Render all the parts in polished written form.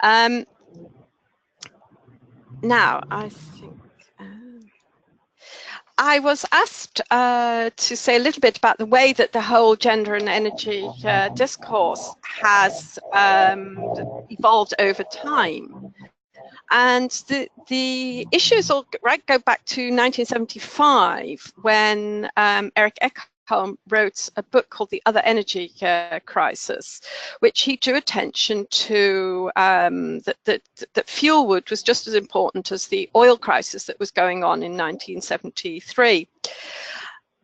Now, I think I was asked to say a little bit about the way that the whole gender and energy discourse has evolved over time. And the issues all go back to 1975, when Eric Ekholm wrote a book called The Other Energy Crisis, which he drew attention to that fuel wood was just as important as the oil crisis that was going on in 1973.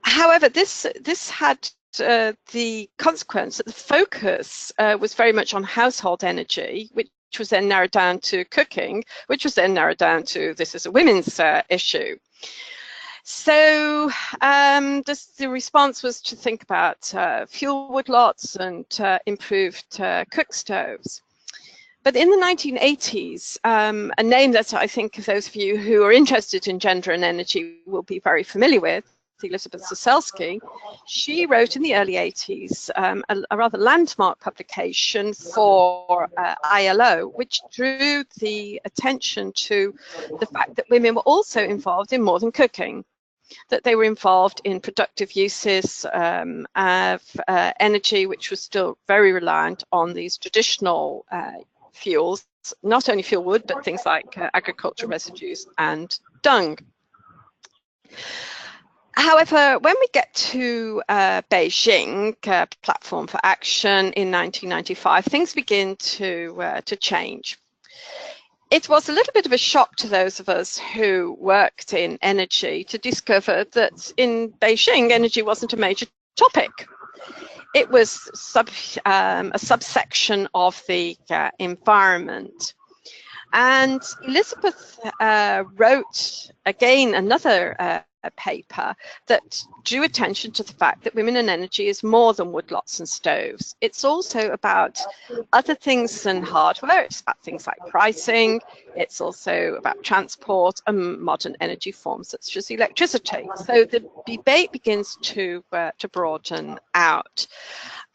However, this had the consequence that the focus was very much on household energy, which was then narrowed down to cooking, which was then narrowed down to this is a women's issue. So the response was to think about fuel wood lots and improved cook stoves. But in the 1980s, a name that I think those of you who are interested in gender and energy will be very familiar with, Elizabeth Zaselsky, she wrote in the early 80s a rather landmark publication for ILO, which drew the attention to the fact that women were also involved in more than cooking, that they were involved in productive uses of energy, which was still very reliant on these traditional fuels, not only fuel wood, but things like agricultural residues and dung. However, when we get to Beijing, Platform for Action in 1995, things begin to change. It was a little bit of a shock to those of us who worked in energy to discover that in Beijing, energy wasn't a major topic. It was a subsection of the environment. And Elizabeth wrote, again, another paper that drew attention to the fact that women and energy is more than woodlots and stoves. It's also about other things than hardware. It's about things like pricing. It's also about transport and modern energy forms such as electricity. So the debate begins to broaden out.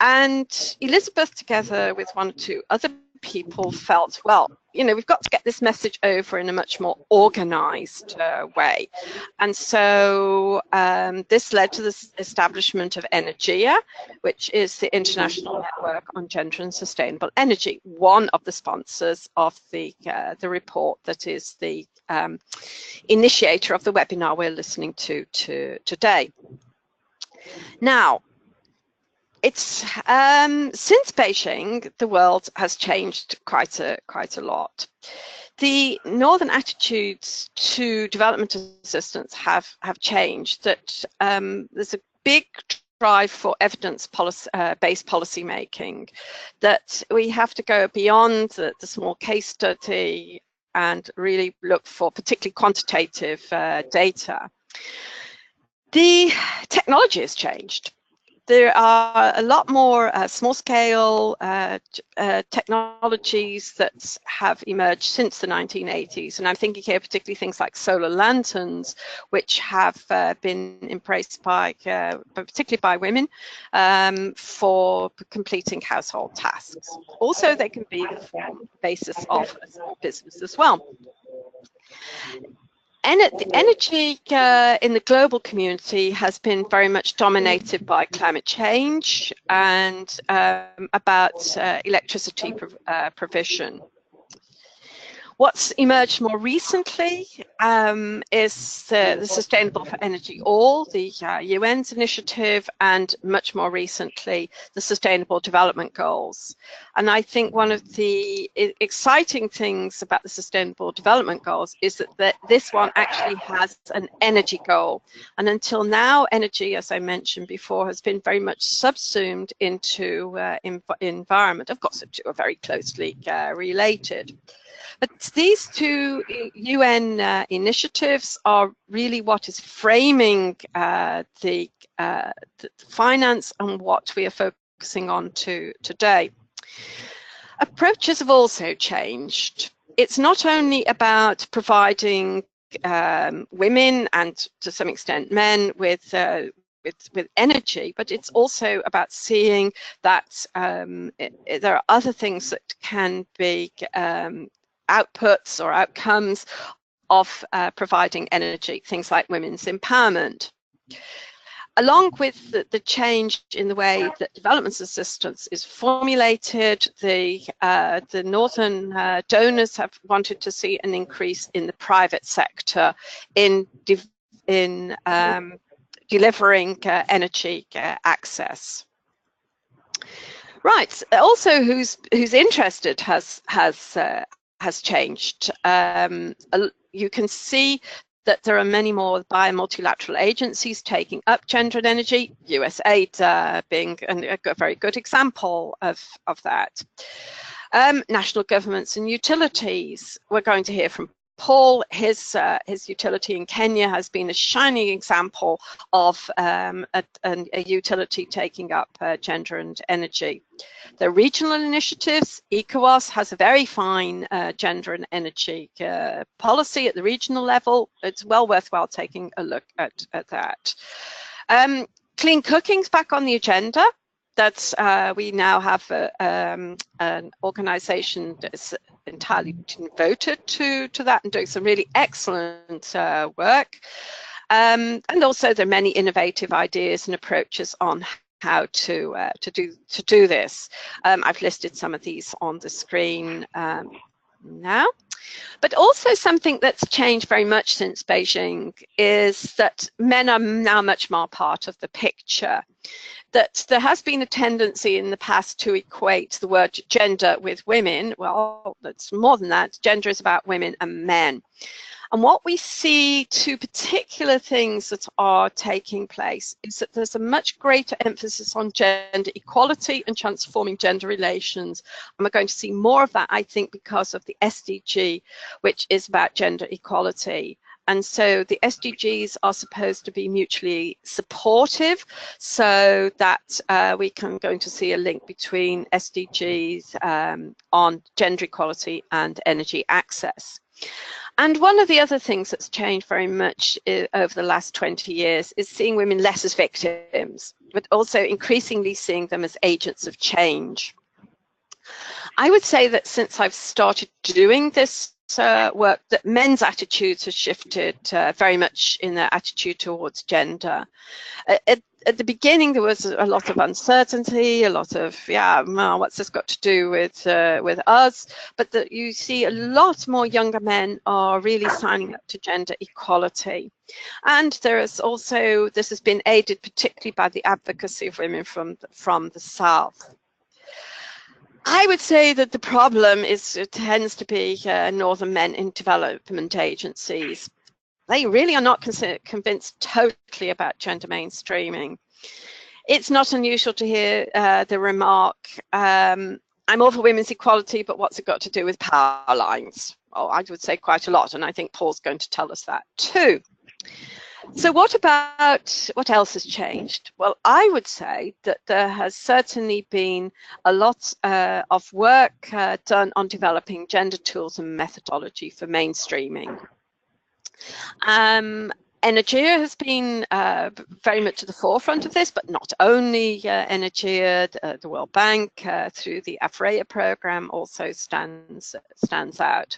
And Elizabeth, together with one or two other people, felt, well, you know, we've got to get this message over in a much more organized way. And so this led to the establishment of ENERGIA, which is the International Network on Gender and Sustainable Energy, one of the sponsors of the report that is the initiator of the webinar we're listening to today. Now, it's since Beijing, the world has changed quite a lot. The northern attitudes to development assistance have changed. That there's a big drive for evidence-based policy making. That we have to go beyond the small case study and really look for particularly quantitative data. The technology has changed. There are a lot more small-scale technologies that have emerged since the 1980s, and I'm thinking here particularly things like solar lanterns, which have been embraced by, particularly by women, for completing household tasks. Also, they can be the basis of a small business as well. The energy in the global community has been very much dominated by climate change and about electricity provision. What's emerged more recently is the Sustainable for Energy All, the UN's initiative, and much more recently, the Sustainable Development Goals. And I think one of the exciting things about the Sustainable Development Goals is that this one actually has an energy goal. And until now, energy, as I mentioned before, has been very much subsumed into environment. Of course, the two are very closely related. But these two UN initiatives are really what is framing the finance and what we are focusing on today. Approaches have also changed. It's not only about providing women and to some extent men with with energy, but it's also about seeing that there are other things that can be outputs or outcomes of providing energy, things like women's empowerment. Along with the change in the way that development assistance is formulated, the northern donors have wanted to see an increase in the private sector in delivering energy access. Right. Also, who's interested has changed. You can see that there are many more multilateral agencies taking up gender and energy, USAID being a very good example of that. National governments and utilities. We're going to hear from Paul. His utility in Kenya has been a shining example of a utility taking up gender and energy. The regional initiatives, ECOWAS has a very fine gender and energy policy at the regional level. It's well worthwhile taking a look at that. Clean cooking's back on the agenda. That's we now have an organisation that's entirely devoted to that and doing some really excellent work. And also there are many innovative ideas and approaches on how to do this. I've listed some of these on the screen now. But also something that's changed very much since Beijing is that men are now much more part of the picture. That there has been a tendency in the past to equate the word gender with women. Well, it's more than that. Gender is about women and men. And what we see, two particular things that are taking place, is that there's a much greater emphasis on gender equality and transforming gender relations. And we're going to see more of that, I think, because of the SDG, which is about gender equality. And so the SDGs are supposed to be mutually supportive, so that we can going to see a link between SDGs on gender equality and energy access. And one of the other things that's changed very much over the last 20 years is seeing women less as victims, but also increasingly seeing them as agents of change. I would say that since I've started doing this work, that men's attitudes have shifted very much in their attitude towards gender. At the beginning, there was a lot of uncertainty, a lot of, yeah, well, what's this got to do with us? But that you see a lot more younger men are really signing up to gender equality. And there is also, this has been aided particularly by the advocacy of women from the South. I would say that the problem is it tends to be northern men in development agencies. They really are not convinced totally about gender mainstreaming. It's not unusual to hear the remark, I'm all for women's equality, but what's it got to do with power lines? Oh, I would say quite a lot, and I think Paul's going to tell us that too. So what else has changed? Well, I would say that there has certainly been a lot of work done on developing gender tools and methodology for mainstreaming. ENERGIA has been very much at the forefront of this, but not only ENERGIA, the World Bank through the AFREA program also stands out.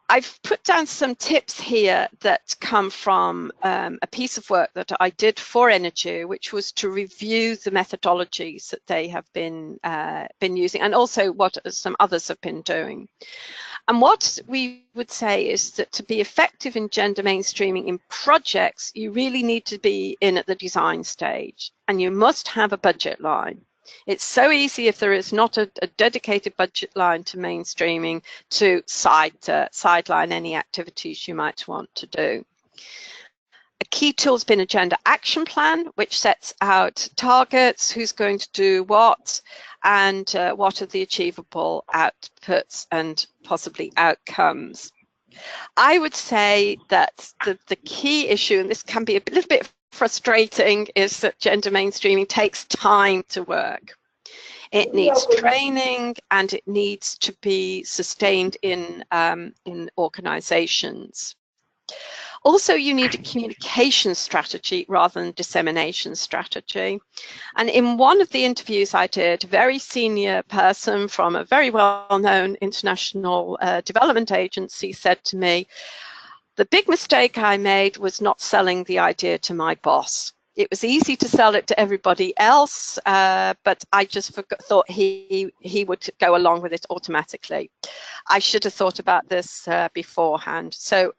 I've put down some tips here that come from a piece of work that I did for ENERGIA, which was to review the methodologies that they have been using, and also what some others have been doing. And what we would say is that to be effective in gender mainstreaming in projects, you really need to be in at the design stage, and you must have a budget line. It's so easy if there is not a dedicated budget line to mainstreaming to sideline any activities you might want to do. A key tool has been a gender action plan, which sets out targets, who's going to do what, and what are the achievable outputs and possibly outcomes. I would say that the key issue, and this can be a little bit frustrating, is that gender mainstreaming takes time to work. It needs training and it needs to be sustained in organizations. Also, you need a communication strategy rather than dissemination strategy. And in one of the interviews I did, a very senior person from a very well-known international development agency said to me, the big mistake I made was not selling the idea to my boss. It was easy to sell it to everybody else, but I just thought he would go along with it automatically. I should have thought about this beforehand. So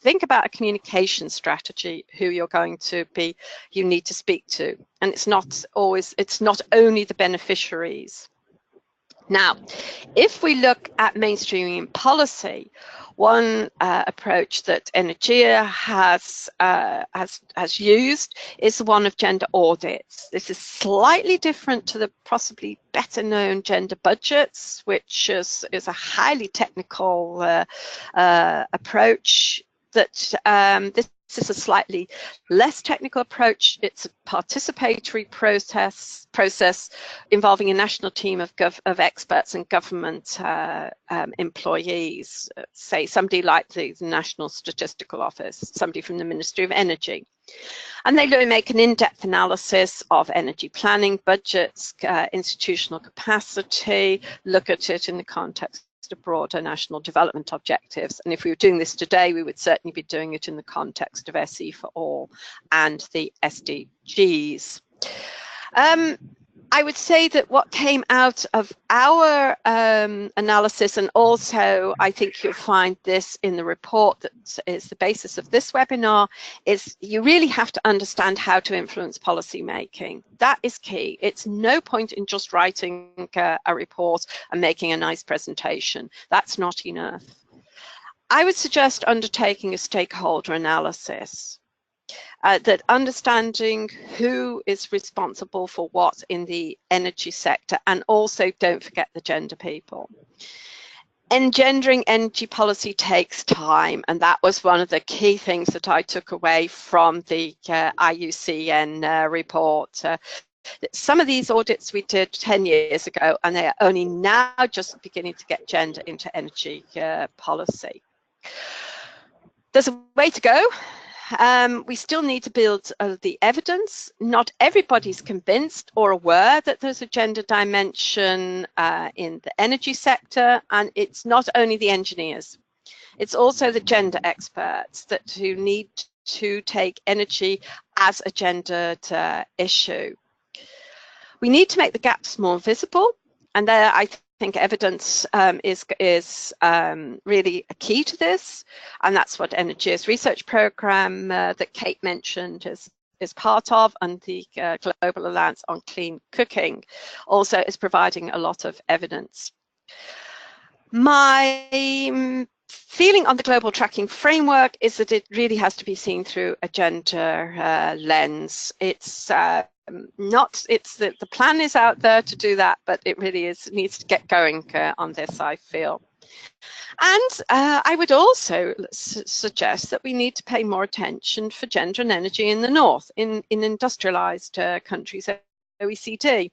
think about a communication strategy, who you're going to be, you need to speak to. And it's not only the beneficiaries. Now, if we look at mainstreaming policy, one approach that ENERGIA has used is the one of gender audits. This is slightly different to the possibly better known gender budgets, which is a highly technical approach. This is a slightly less technical approach. It's a participatory process involving a national team of experts and government employees, say somebody like the National Statistical Office, somebody from the Ministry of Energy. And they make an in-depth analysis of energy planning, budgets, institutional capacity, look at it in the context of broader national development objectives. And if we were doing this today, we would certainly be doing it in the context of SE for All and the SDGs. I would say that what came out of our analysis, and also I think you'll find this in the report that is the basis of this webinar, is you really have to understand how to influence policy making. That is key. It's no point in just writing a report and making a nice presentation. That's not enough. I would suggest undertaking a stakeholder analysis. That understanding who is responsible for what in the energy sector, and also don't forget the gender people. Engendering energy policy takes time, and that was one of the key things that I took away from the IUCN report. Some of these audits we did 10 years ago, and they are only now just beginning to get gender into energy policy. There's a way to go. We still need to build the evidence. Not everybody's convinced or aware that there's a gender dimension in the energy sector, and it's not only the engineers. It's also the gender experts who need to take energy as a gendered issue. We need to make the gaps more visible, and there I think evidence is really a key to this, and that's what ENERGIA's research program that Kate mentioned is part of, and the Global Alliance on Clean Cooking also is providing a lot of evidence. My feeling on the global tracking framework is that it really has to be seen through a gender lens. The plan is out there to do that, but it really needs to get going on this, I feel. And I would also suggest that we need to pay more attention for gender and energy in the north, in industrialized countries, OECD.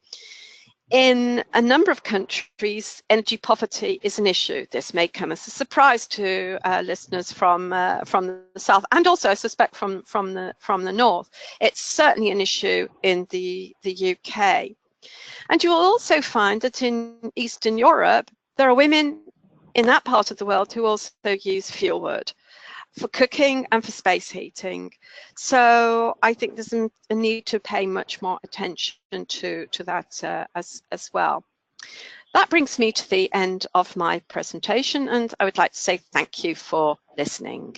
In a number of countries, energy poverty is an issue. This may come as a surprise to listeners from the south, and also I suspect from the north. It's certainly an issue in the UK. And you'll also find that in Eastern Europe, there are women in that part of the world who also use fuel wood for cooking and for space heating. So I think there's a need to pay much more attention to that as well. That brings me to the end of my presentation, and I would like to say thank you for listening.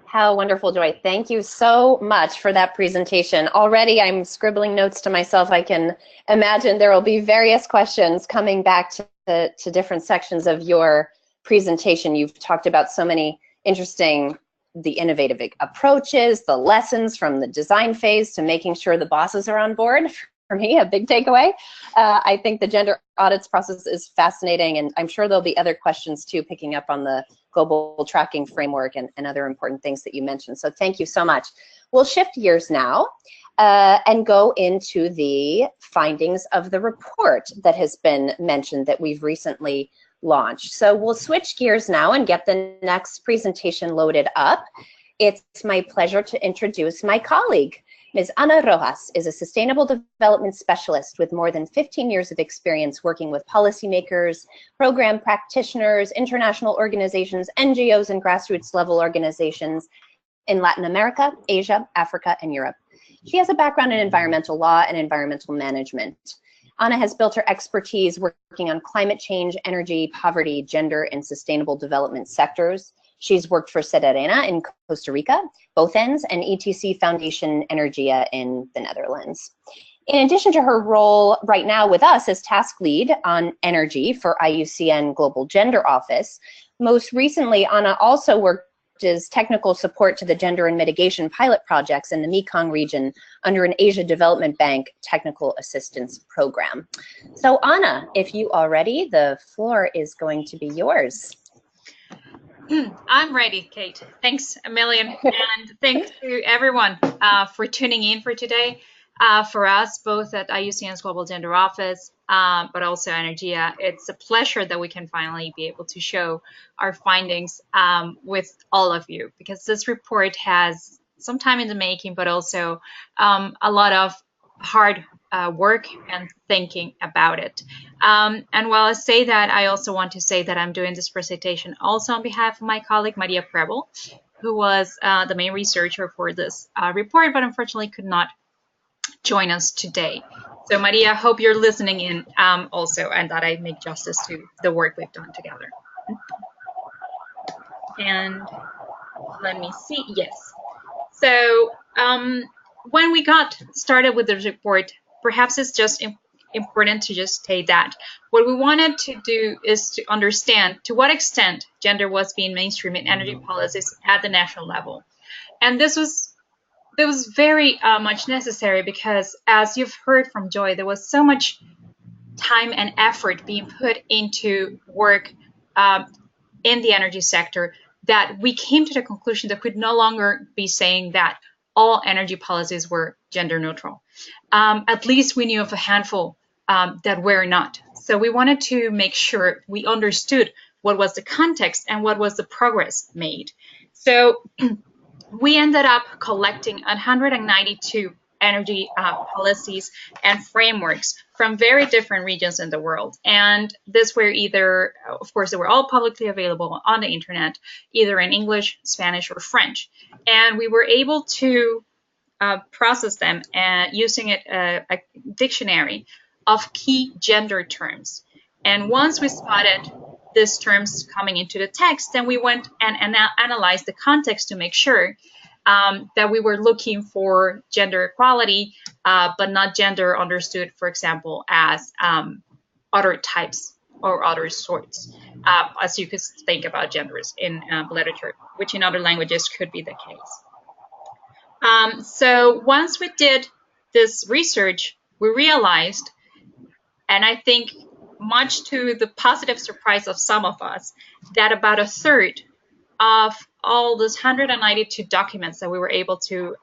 How wonderful, Joy. Thank you so much for that presentation. Already I'm scribbling notes to myself. I can imagine there will be various questions coming back to different sections of your presentation. You've talked about so many interesting, the innovative approaches, the lessons from the design phase to making sure the bosses are on board. For me, a big takeaway. I think the gender audits process is fascinating, and I'm sure there'll be other questions too, picking up on the global tracking framework and other important things that you mentioned. So thank you so much. We'll shift gears now and go into the findings of the report that has been mentioned that we've recently launched. So we'll switch gears now and get the next presentation loaded up. It's my pleasure to introduce my colleague. Ms. Ana Rojas is a sustainable development specialist with more than 15 years of experience working with policymakers, program practitioners, international organizations, NGOs, and grassroots level organizations in Latin America, Asia, Africa, and Europe. She has a background in environmental law and environmental management. Ana has built her expertise working on climate change, energy, poverty, gender, and sustainable development sectors. She's worked for Sederena in Costa Rica, both ends, and ETC Foundation Energia in the Netherlands. In addition to her role right now with us as task lead on energy for IUCN Global Gender Office, most recently, Ana also worked as technical support to the gender and mitigation pilot projects in the Mekong region under an Asia Development Bank technical assistance program. So Ana, if you are ready, the floor is going to be yours. I'm ready, Kate. Thanks a million. And thanks to everyone for tuning in for today. For us, both at IUCN's Global Gender Office, but also Energia, it's a pleasure that we can finally be able to show our findings with all of you, because this report has some time in the making, but also a lot of hard work and thinking about it. And while I say that, I also want to say that I'm doing this presentation also on behalf of my colleague, Maria Preble, who was the main researcher for this report, but unfortunately could not join us today. So Maria, hope you're listening in also, and that I make justice to the work we've done together. And let me see, yes. So when we got started with the report, perhaps it's just important to just state that what we wanted to do is to understand to what extent gender was being mainstreamed in energy policies at the national level. And this was very much necessary because, as you've heard from Joy, there was so much time and effort being put into work in the energy sector that we came to the conclusion that we could no longer be saying that all energy policies were gender neutral. At least we knew of a handful that were not. So we wanted to make sure we understood what was the context and what was the progress made. So we ended up collecting 192 energy policies and frameworks from very different regions in the world. And these were either, of course, they were all publicly available on the internet, either in English, Spanish, or French. And we were able to process them using a dictionary of key gender terms. And once we spotted these terms coming into the text, then we went and analyzed the context to make sure that we were looking for gender equality, but not gender understood, for example, as other types or other sorts, as you could think about genders in literature, which in other languages could be the case. So once we did this research, we realized, and I think much to the positive surprise of some of us, that about a third of all those 192 documents that we were able to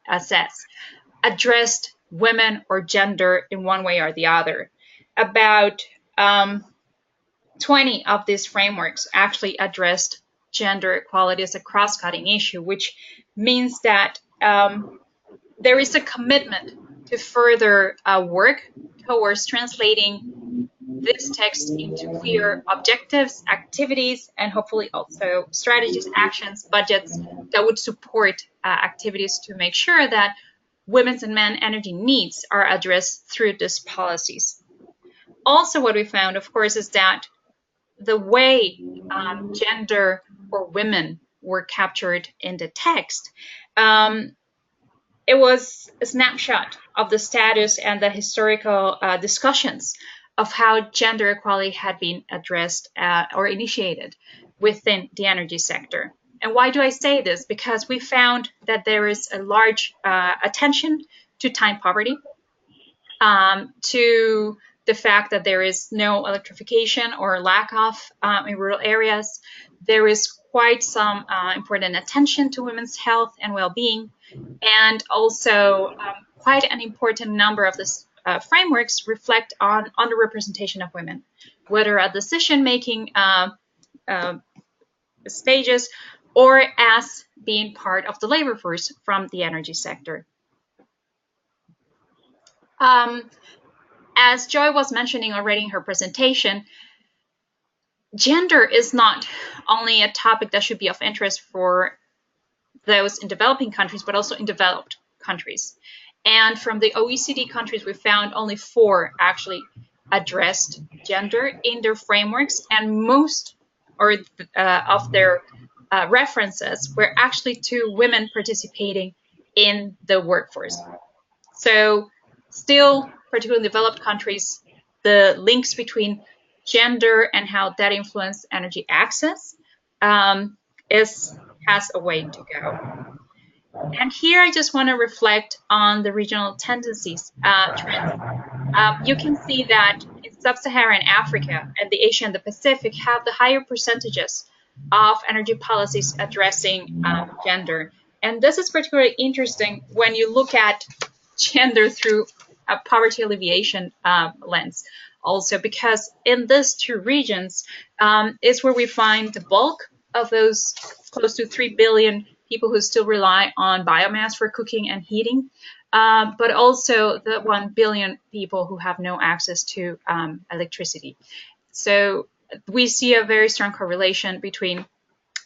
assess addressed women or gender in one way or the other. About 20 of these frameworks actually addressed gender equality as a cross-cutting issue, which means that there is a commitment to further work towards translating this text into clear objectives, activities, and hopefully also strategies, actions, budgets that would support activities to make sure that women's and men energy needs are addressed through these policies. Also, what we found, of course, is that the way gender or women were captured in the text, it was a snapshot of the status and the historical discussions of how gender equality had been addressed or initiated within the energy sector. And why do I say this? Because we found that there is a large attention to time poverty, to the fact that there is no electrification or lack of in rural areas. There is quite some important attention to women's health and well-being, and also quite an important number of these frameworks reflect on underrepresentation of women whether at decision-making stages or as being part of the labor force from the energy sector. As Joy was mentioning already in her presentation, gender is not only a topic that should be of interest for those in developing countries, but also in developed countries. And from the OECD countries, we found only 4 actually addressed gender in their frameworks, and most of their references were actually to women participating in the workforce. So still, particularly in developed countries, the links between gender and how that influences energy access has a way to go. And here I just want to reflect on the regional tendencies trends. You can see that in sub-Saharan Africa and the Asia and the Pacific have the higher percentages of energy policies addressing gender. And this is particularly interesting when you look at gender through a poverty alleviation lens also, because in these 2 regions is where we find the bulk of those close to 3 billion people who still rely on biomass for cooking and heating, but also the 1 billion people who have no access to electricity. So we see a very strong correlation between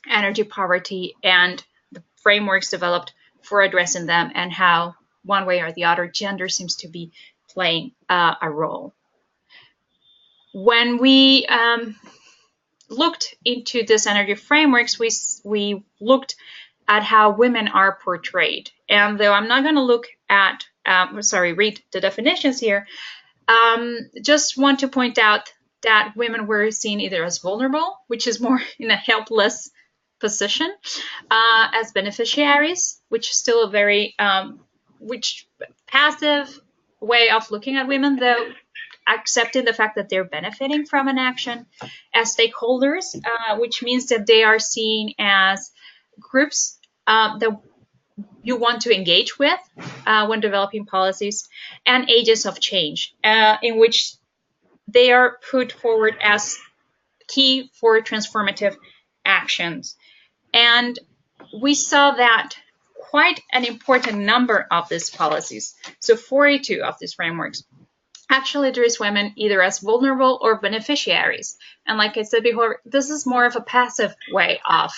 energy poverty and the frameworks developed for addressing them, and how one way or the other gender seems to be playing a role. When we looked into this energy frameworks, we looked at how women are portrayed. And though I'm not going to look at, read the definitions here, just want to point out that women were seen either as vulnerable, which is more in a helpless position, as beneficiaries, which is still a very passive way of looking at women, though accepting the fact that they're benefiting from an action, as stakeholders, which means that they are seen as groups that you want to engage with when developing policies, and agents of change, in which they are put forward as key for transformative actions. And we saw that quite an important number of these policies, so 42 of these frameworks, actually address women either as vulnerable or beneficiaries. And like I said before, this is more of a passive way of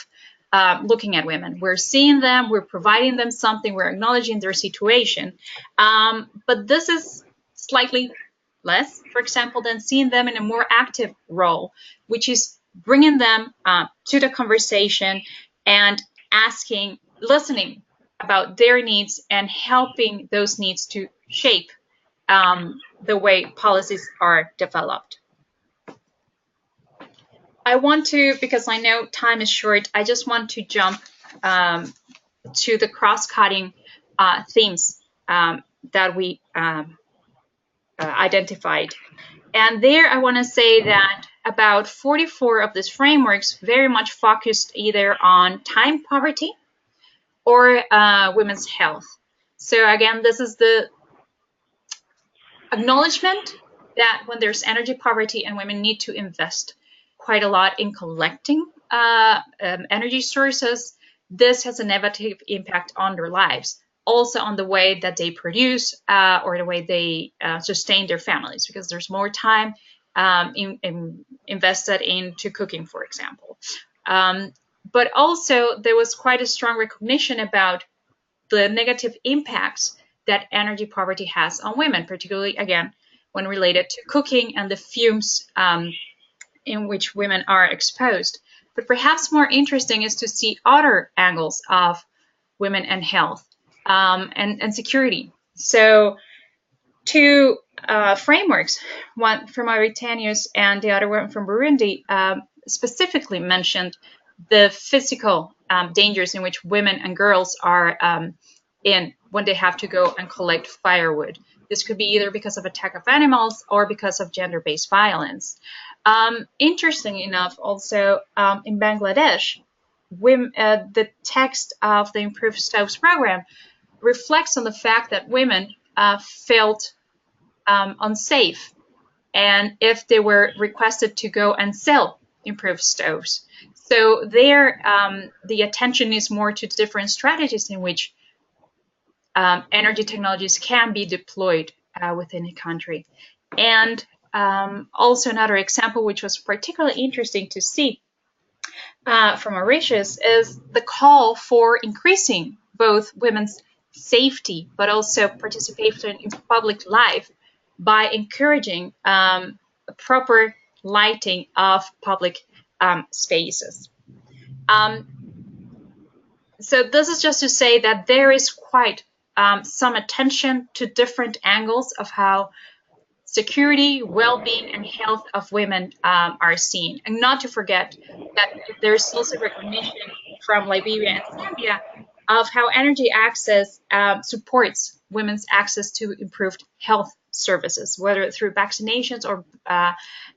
looking at women. We're seeing them, we're providing them something, we're acknowledging their situation. But this is slightly less, for example, than seeing them in a more active role, which is bringing them to the conversation and listening about their needs and helping those needs to shape the way policies are developed. I want to, because I know time is short, I just want to jump to the cross-cutting themes that we identified. And there I want to say that about 44 of these frameworks very much focused either on time poverty or women's health. So again, this is the acknowledgement that when there's energy poverty and women need to invest quite a lot in collecting energy sources, this has a negative impact on their lives, also on the way that they produce or the way they sustain their families, because there's more time invested into cooking, for example. But also there was quite a strong recognition about the negative impacts that energy poverty has on women, particularly, again, when related to cooking and the fumes in which women are exposed. But perhaps more interesting is to see other angles of women and health and security. So 2 frameworks, one from Mauritania and the other one from Burundi, specifically mentioned the physical dangers in which women and girls are in when they have to go and collect firewood. This could be either because of attack of animals or because of gender-based violence. Interesting enough, also in Bangladesh, the text of the Improved Stoves program reflects on the fact that women felt unsafe and if they were requested to go and sell improved stoves. So there, the attention is more to different strategies in which energy technologies can be deployed within a country. And also another example, which was particularly interesting to see from Mauritius, is the call for increasing both women's safety, but also participation in public life by encouraging proper lighting of public spaces. So this is just to say that there is quite some attention to different angles of how security, well-being, and health of women are seen. And not to forget that there's also recognition from Liberia and Zambia of how energy access supports women's access to improved health services, whether through vaccinations or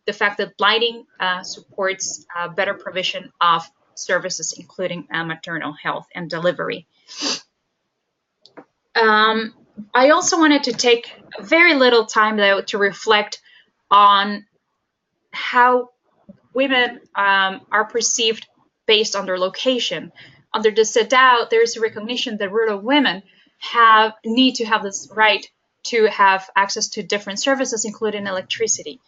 the fact that lighting supports better provision of services, including maternal health and delivery. I also wanted to take very little time, though, to reflect on how women are perceived based on their location. Under the CEDAW, there is a recognition that rural women need to have this right to have access to different services, including electricity.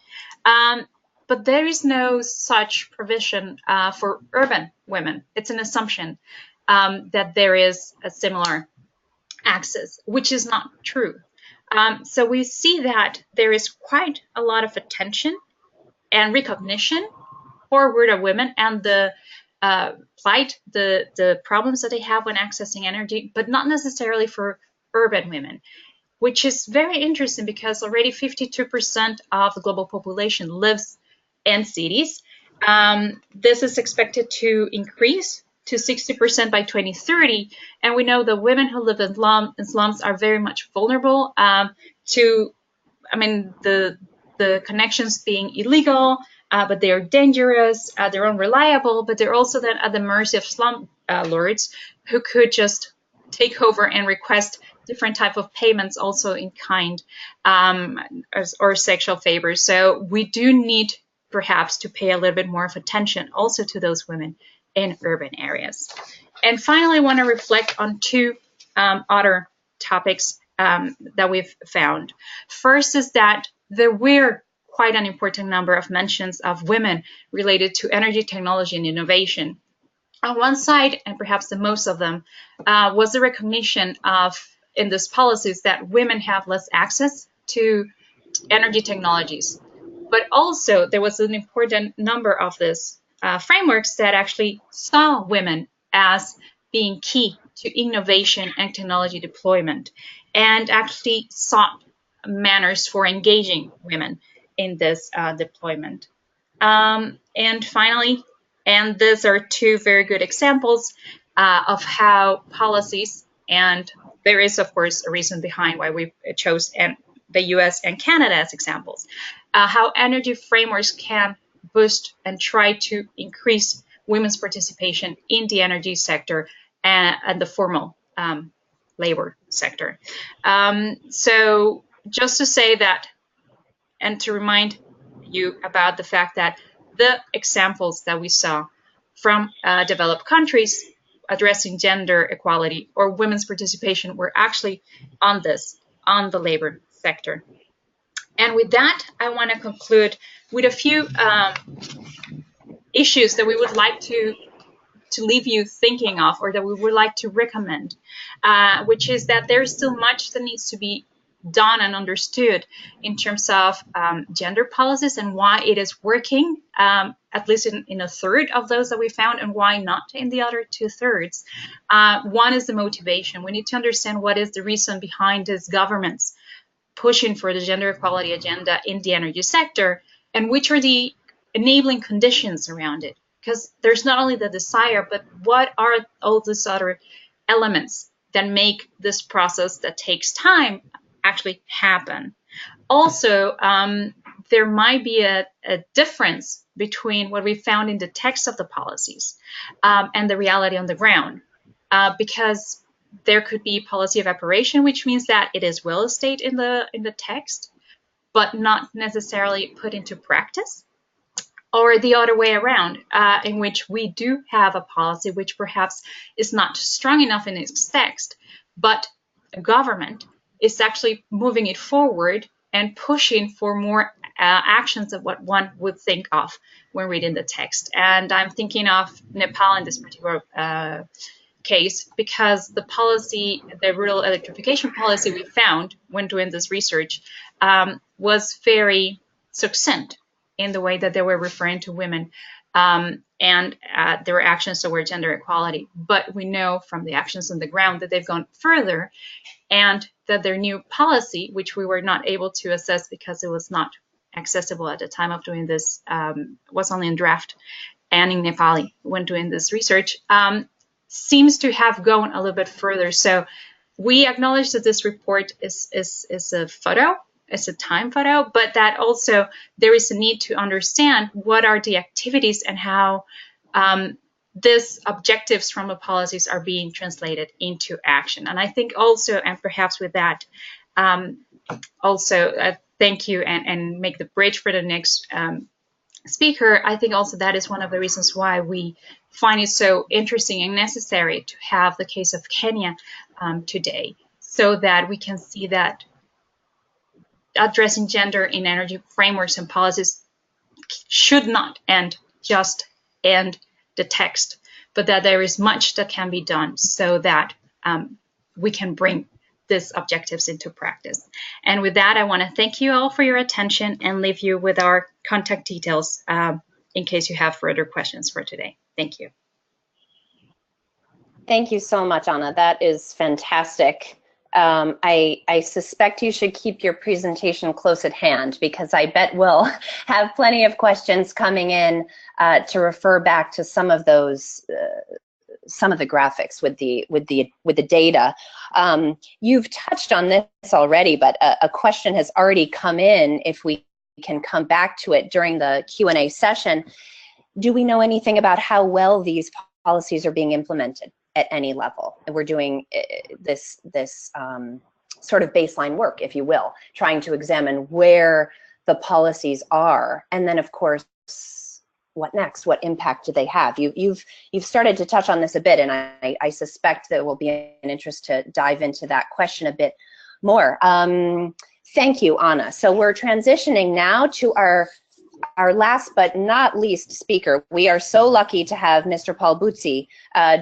But there is no such provision for urban women. It's an assumption that there is a similar access, which is not true. So we see that there is quite a lot of attention and recognition for rural women and the plight, the problems that they have when accessing energy, but not necessarily for urban women, which is very interesting because already 52% of the global population lives in cities. This is expected to increase to 60% by 2030, and we know that women who live in slums are very much vulnerable to, the connections being illegal, but they are dangerous, they're unreliable, but they're also then at the mercy of slum lords who could just take over and request different type of payments, also in kind or sexual favors. So we do need perhaps to pay a little bit more of attention also to those women in urban areas. And finally, I want to reflect on two other topics that we've found. First is that there were quite an important number of mentions of women related to energy technology and innovation. On one side, and perhaps the most of them, was the recognition of, in these policies, that women have less access to energy technologies. But also, there was an important number of these frameworks that actually saw women as being key to innovation and technology deployment, and actually sought manners for engaging women in this deployment. And finally, and these are two very good examples of how policies, and there is, of course, a reason behind why we chose the US and Canada as examples, how energy frameworks can boost and try to increase women's participation in the energy sector and the formal labor sector. So just to say that, and to remind you about the fact that the examples that we saw from developed countries addressing gender equality or women's participation were actually on the labor sector. And with that, I want to conclude with a few issues that we would like to leave you thinking of, or that we would like to recommend, which is that there's still much that needs to be done and understood in terms of gender policies and why it is working, at least in a third of those that we found, and why not in the other 2/3. One is the motivation. We need to understand what is the reason behind these governments pushing for the gender equality agenda in the energy sector, and which are the enabling conditions around it. Because there's not only the desire, but what are all these other elements that make this process that takes time actually happen. Also, there might be a difference between what we found in the text of the policies and the reality on the ground, because there could be policy evaporation, which means that it is well stated in the text, but not necessarily put into practice, or the other way around, in which we do have a policy which perhaps is not strong enough in its text, but the government is actually moving it forward and pushing for more actions of what one would think of when reading the text. And I'm thinking of Nepal in this particular case, because the policy, the rural electrification policy we found when doing this research, was very succinct in the way that they were referring to women and their actions toward gender equality. But we know from the actions on the ground that they've gone further, and that their new policy, which we were not able to assess because it was not accessible at the time of doing this, was only in draft and in Nepali when doing this research, seems to have gone a little bit further. So we acknowledge that this report is a photo, it's a time photo, but that also there is a need to understand what are the activities and how these objectives from the policies are being translated into action. And I think also, and perhaps with that, thank you and make the bridge for the next speaker. I think also that is one of the reasons why we find it so interesting and necessary to have the case of Kenya today, so that we can see that addressing gender in energy frameworks and policies should not end the text, but that there is much that can be done so that we can bring these objectives into practice. And with that, I want to thank you all for your attention and leave you with our contact details in case you have further questions for today. Thank you. Thank you so much, Anna. That is fantastic. I suspect you should keep your presentation close at hand, because I bet we'll have plenty of questions coming in to refer back to some of those, some of the graphics with the data. You've touched on this already, but a question has already come in. If we can come back to it during the Q&A session, do we know anything about how well these policies are being implemented at any level? And we're doing this sort of baseline work, if you will, trying to examine where the policies are, and then of course, what next? What impact do they have? You've started to touch on this a bit, and I suspect there will be an interest to dive into that question a bit more. Thank you, Anna. So we're transitioning now to our last but not least speaker. We are so lucky to have Mr. Paul Bootsy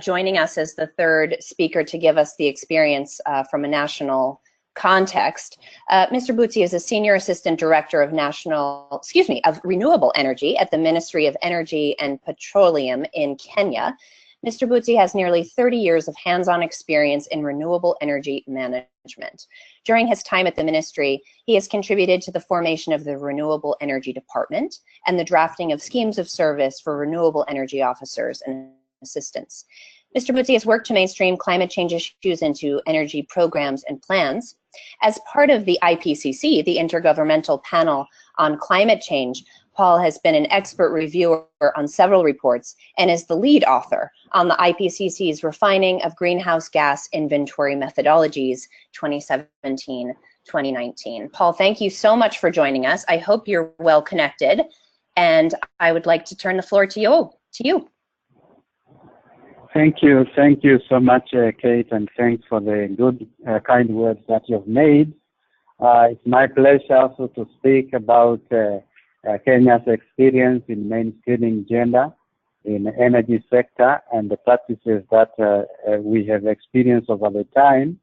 joining us as the third speaker to give us the experience from a national context. Mr. Bootsy is a Senior Assistant Director of Renewable Energy at the Ministry of Energy and Petroleum in Kenya. Mr. Bootsy has nearly 30 years of hands-on experience in renewable energy management. During his time at the ministry, he has contributed to the formation of the Renewable Energy Department and the drafting of schemes of service for renewable energy officers and assistants. Mr. Bootsy has worked to mainstream climate change issues into energy programs and plans. As part of the IPCC, the Intergovernmental Panel on Climate Change, Paul has been an expert reviewer on several reports and is the lead author on the IPCC's Refining of Greenhouse Gas Inventory Methodologies 2017-2019. Paul, thank you so much for joining us. I hope you're well connected, and I would like to turn the floor to you. Thank you so much, Kate, and thanks for the good, kind words that you've made. It's my pleasure also to speak about Kenya's experience in mainstreaming gender in the energy sector and the practices that we have experienced over the time.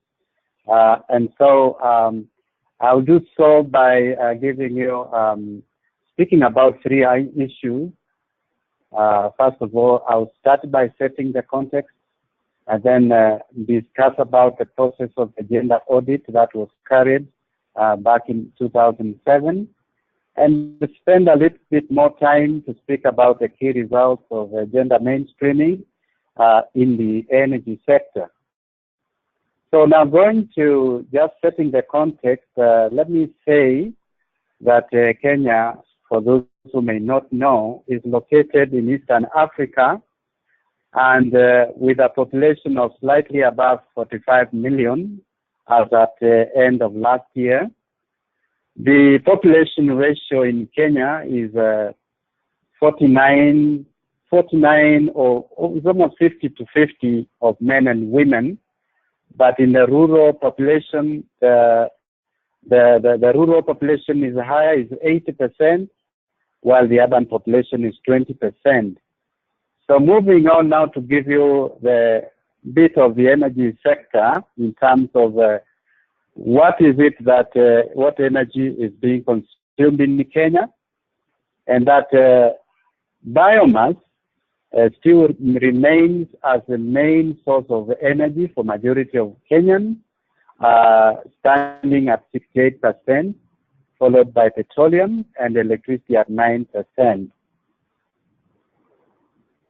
And so I'll do so by giving you, speaking about three issues. First of all, I'll start by setting the context and then discuss about the process of the gender audit that was carried back in 2007, and spend a little bit more time to speak about the key results of gender mainstreaming in the energy sector. So now going to just setting the context, let me say that Kenya, for those who may not know, is located in Eastern Africa, and with a population of slightly above 45 million as at the end of last year. The population ratio in Kenya is 49, or it's almost 50 to 50 of men and women. But in the rural population, the rural population is higher, is 80%, while the urban population is 20%. So moving on now to give you the bit of the energy sector in terms of what is it that, what energy is being consumed in Kenya, and that biomass still remains as the main source of energy for majority of Kenyans, standing at 68%, followed by petroleum and electricity at 9%.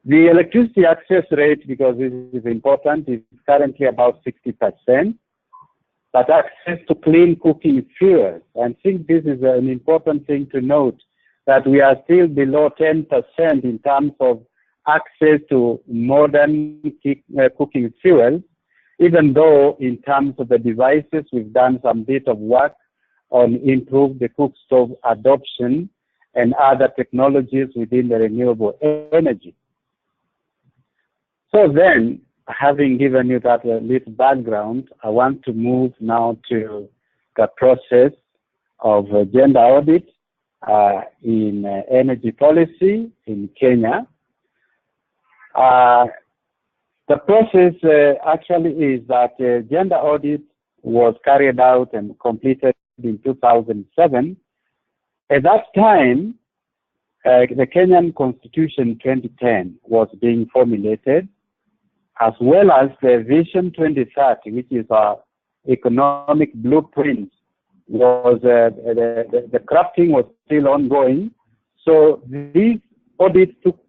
The electricity access rate, because this is important, is currently about 60%, but access to clean cooking fuels, and I think this is an important thing to note, that we are still below 10% in terms of access to modern cooking fuels, even though in terms of the devices, we've done some bit of work on improve the cook stove adoption and other technologies within the renewable energy. So then, having given you that little background, I want to move now to the process of gender audit in energy policy in Kenya. The process actually is that gender audit was carried out and completed in 2007. At that time, the Kenyan Constitution 2010 was being formulated, as well as the Vision 2030, which is our economic blueprint, was the crafting was still ongoing. So these audits took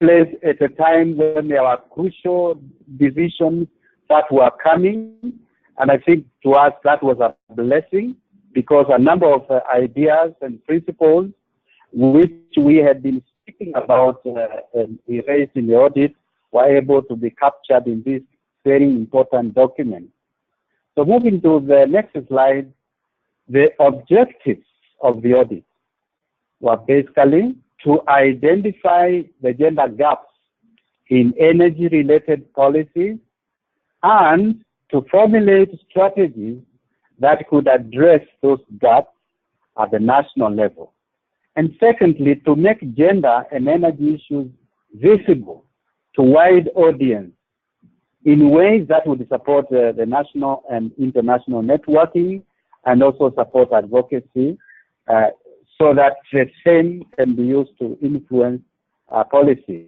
place at a time when there were crucial decisions that were coming, and I think to us that was a blessing, because a number of ideas and principles which we had been speaking about and we raised in the audit were able to be captured in this very important document. So moving to the next slide, the objectives of the audit were basically to identify the gender gaps in energy-related policies and to formulate strategies that could address those gaps at the national level. And secondly, to make gender and energy issues visible to wide audience in ways that would support the national and international networking and also support advocacy, so that the same can be used to influence policies.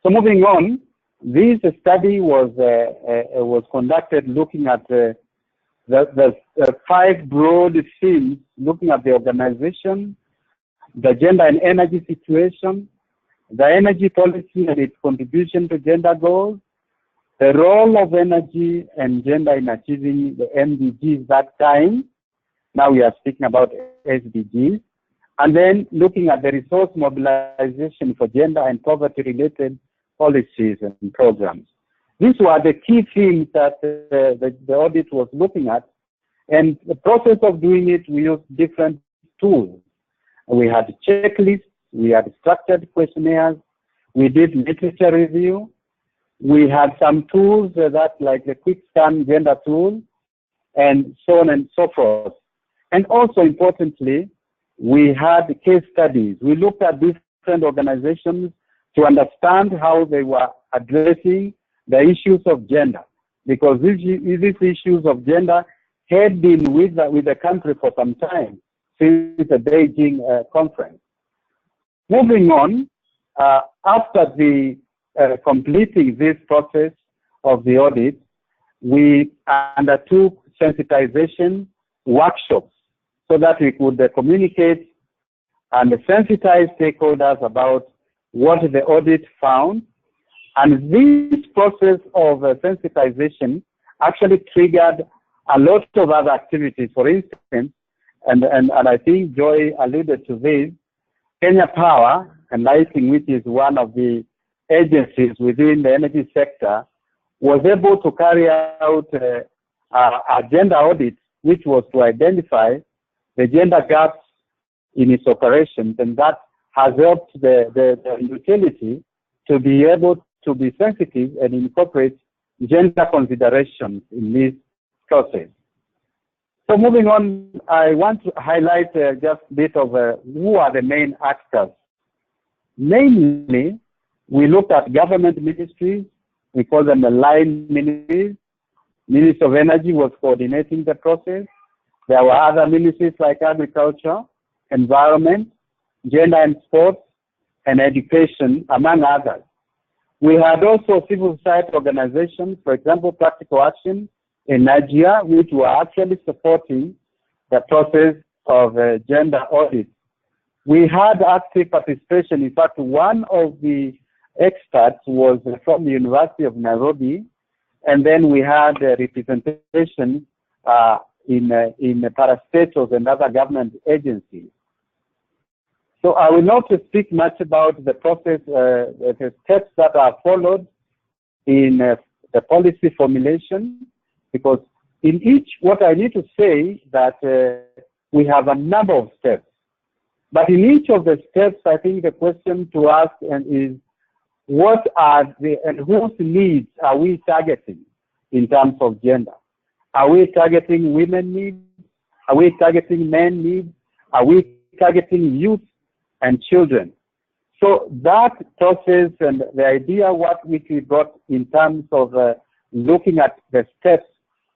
So moving on, this study was conducted looking at the 5 broad themes, looking at the organization, the gender and energy situation, the energy policy and its contribution to gender goals, the role of energy and gender in achieving the MDGs that time. Now we are speaking about SDGs. And then looking at the resource mobilization for gender and poverty-related policies and programs. These were the key themes that the audit was looking at. And the process of doing it, we used different tools. We had checklists, we had structured questionnaires, we did literature review, we had some tools that like the quick scan gender tool, and so on and so forth. And also importantly, we had case studies. We looked at different organizations to understand how they were addressing the issues of gender, because these issues of gender had been with the country for some time, since the Beijing conference. Moving on, after the completing this process of the audit, we undertook sensitization workshops so that we could communicate and sensitize stakeholders about what the audit found. And this process of sensitization actually triggered a lot of other activities. For instance, and I think Joy alluded to this, Kenya Power and Lighting, which is one of the agencies within the energy sector, was able to carry out a gender audit which was to identify the gender gaps in its operations, and that has helped the utility to be able to be sensitive and incorporate gender considerations in this process. So moving on, I want to highlight just a bit of who are the main actors. Mainly, we looked at government ministries. We call them the line ministries. Ministry of Energy was coordinating the process. There were other ministries like Agriculture, Environment, Gender and Sports, and Education, among others. We had also civil society organizations, for example, Practical Action, ENERGIA, which were actually supporting the process of gender audits. We had active participation. In fact, one of the experts was from the University of Nairobi, and then we had representation in parastatals and other government agencies. So I will not speak much about the process, the steps that are followed in the policy formulation, because in each, what I need to say that we have a number of steps. But in each of the steps, I think the question to ask is, what are the, and whose needs are we targeting in terms of gender? Are we targeting women needs? Are we targeting men needs? Are we targeting youth and children? So that process and the idea what we brought in terms of looking at the steps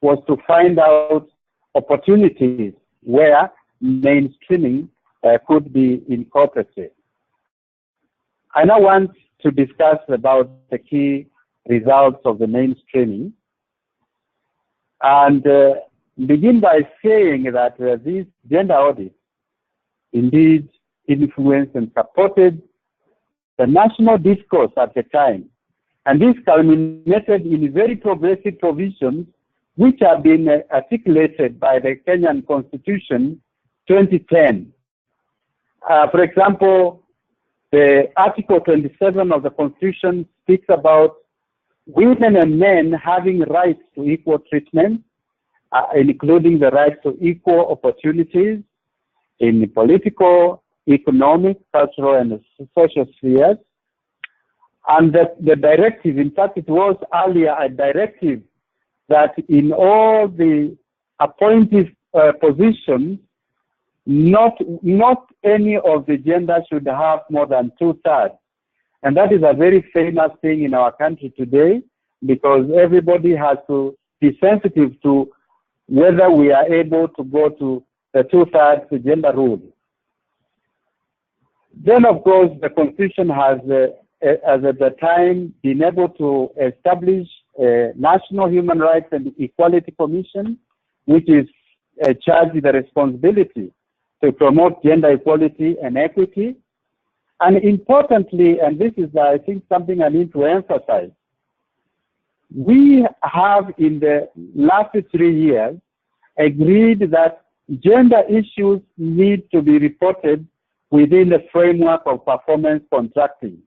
was to find out opportunities where mainstreaming could be incorporated. I now want to discuss about the key results of the mainstreaming, and begin by saying that these gender audits indeed influenced and supported the national discourse at the time. And this culminated in very progressive provisions which have been articulated by the Kenyan Constitution 2010. For example, the Article 27 of the Constitution speaks about women and men having rights to equal treatment, including the right to equal opportunities in political, economic, cultural, and social spheres. And the directive, in fact, it was earlier a directive that in all the appointed positions, not any of the gender should have more than 2/3. And that is a very famous thing in our country today, because everybody has to be sensitive to whether we are able to go to the 2/3 gender rule. Then, of course, the Constitution has, as at the time, been able to establish a National Human Rights and Equality Commission, which is charged with the responsibility to promote gender equality and equity. And importantly, and this is, I think, something I need to emphasize, we have in the last 3 years agreed that gender issues need to be reported within the framework of performance contracting.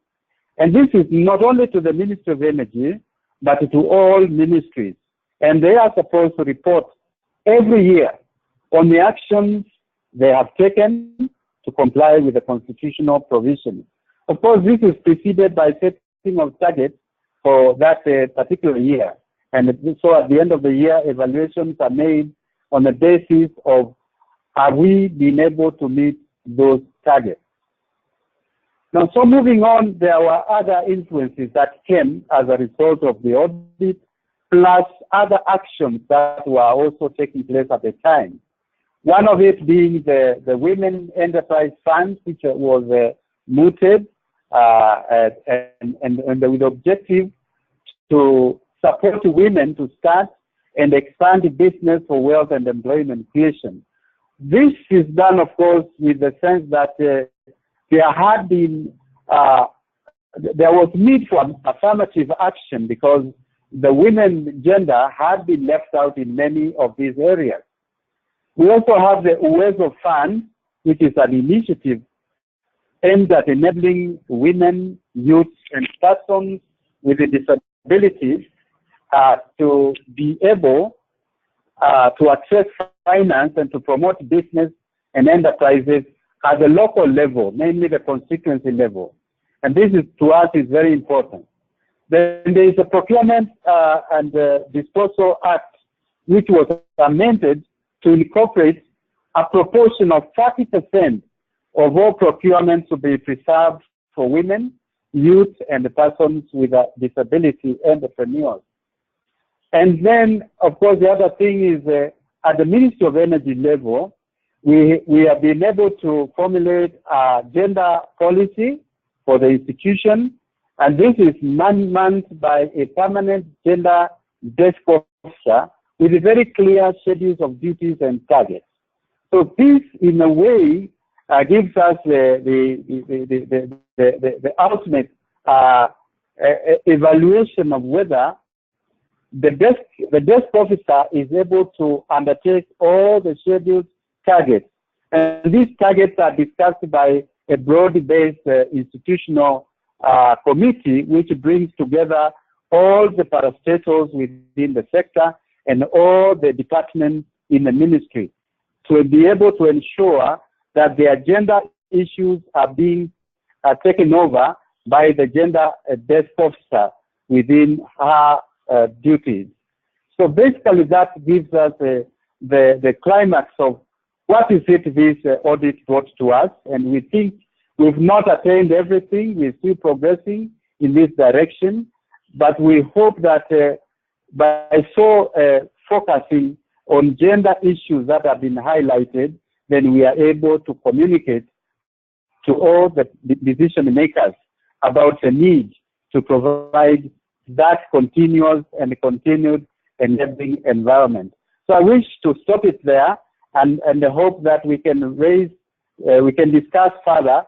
And this is not only to the Ministry of Energy, but to all ministries. And they are supposed to report every year on the actions they have taken to comply with the constitutional provisions. Of course, this is preceded by setting of targets for that particular year. And so at the end of the year, evaluations are made on the basis of, have we been able to meet those targets? Now, so moving on, there were other influences that came as a result of the audit, plus other actions that were also taking place at the time. One of it being the Women Enterprise Fund, which was mooted and with the objective to support women to start and expand the business for wealth and employment creation. This is done, of course, with the sense that there had been, there was need for affirmative action because the women gender had been left out in many of these areas. We also have the Uwezo Fund, which is an initiative aimed at enabling women, youth, and persons with disabilities to be able to access finance and to promote business and enterprises at the local level, namely the constituency level. And this is, to us, is very important. Then there is a Procurement and Disposal Act, which was amended to incorporate a proportion of 30% of all procurement to be preserved for women, youth, and persons with a disability entrepreneurs. And then, of course, the other thing is at the Ministry of Energy level, we have been able to formulate a gender policy for the institution, and this is manned by a permanent gender desk officer with a very clear schedules of duties and targets. So this, in a way, gives us the ultimate evaluation of whether the desk officer is able to undertake all the scheduled targets. And these targets are discussed by a broad-based institutional committee, which brings together all the parastatals within the sector and all the departments in the ministry to be able to ensure that the agenda issues are being taken over by the gender desk officer within her duties. So basically that gives us the climax of what is it this audit brought to us, and we think we've not attained everything. We're still progressing in this direction, but we hope that by focusing on gender issues that have been highlighted, then we are able to communicate to all the decision makers about the need to provide that continuous and continued enabling environment. So I wish to stop it there and hope that we can discuss further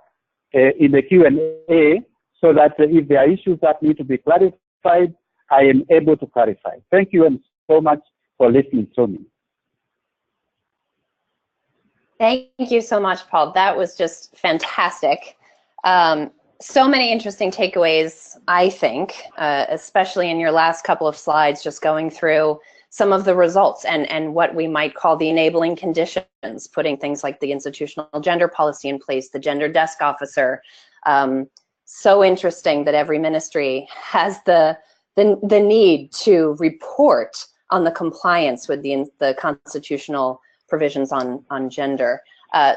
in the Q&A so that if there are issues that need to be clarified, I am able to clarify. Thank you so much for listening to me. Thank you so much, Paul. That was just fantastic. So many interesting takeaways, I think, especially in your last couple of slides, just going through some of the results and what we might call the enabling conditions, putting things like the institutional gender policy in place, the gender desk officer. So interesting that every ministry has the need to report on the compliance with the constitutional provisions on gender.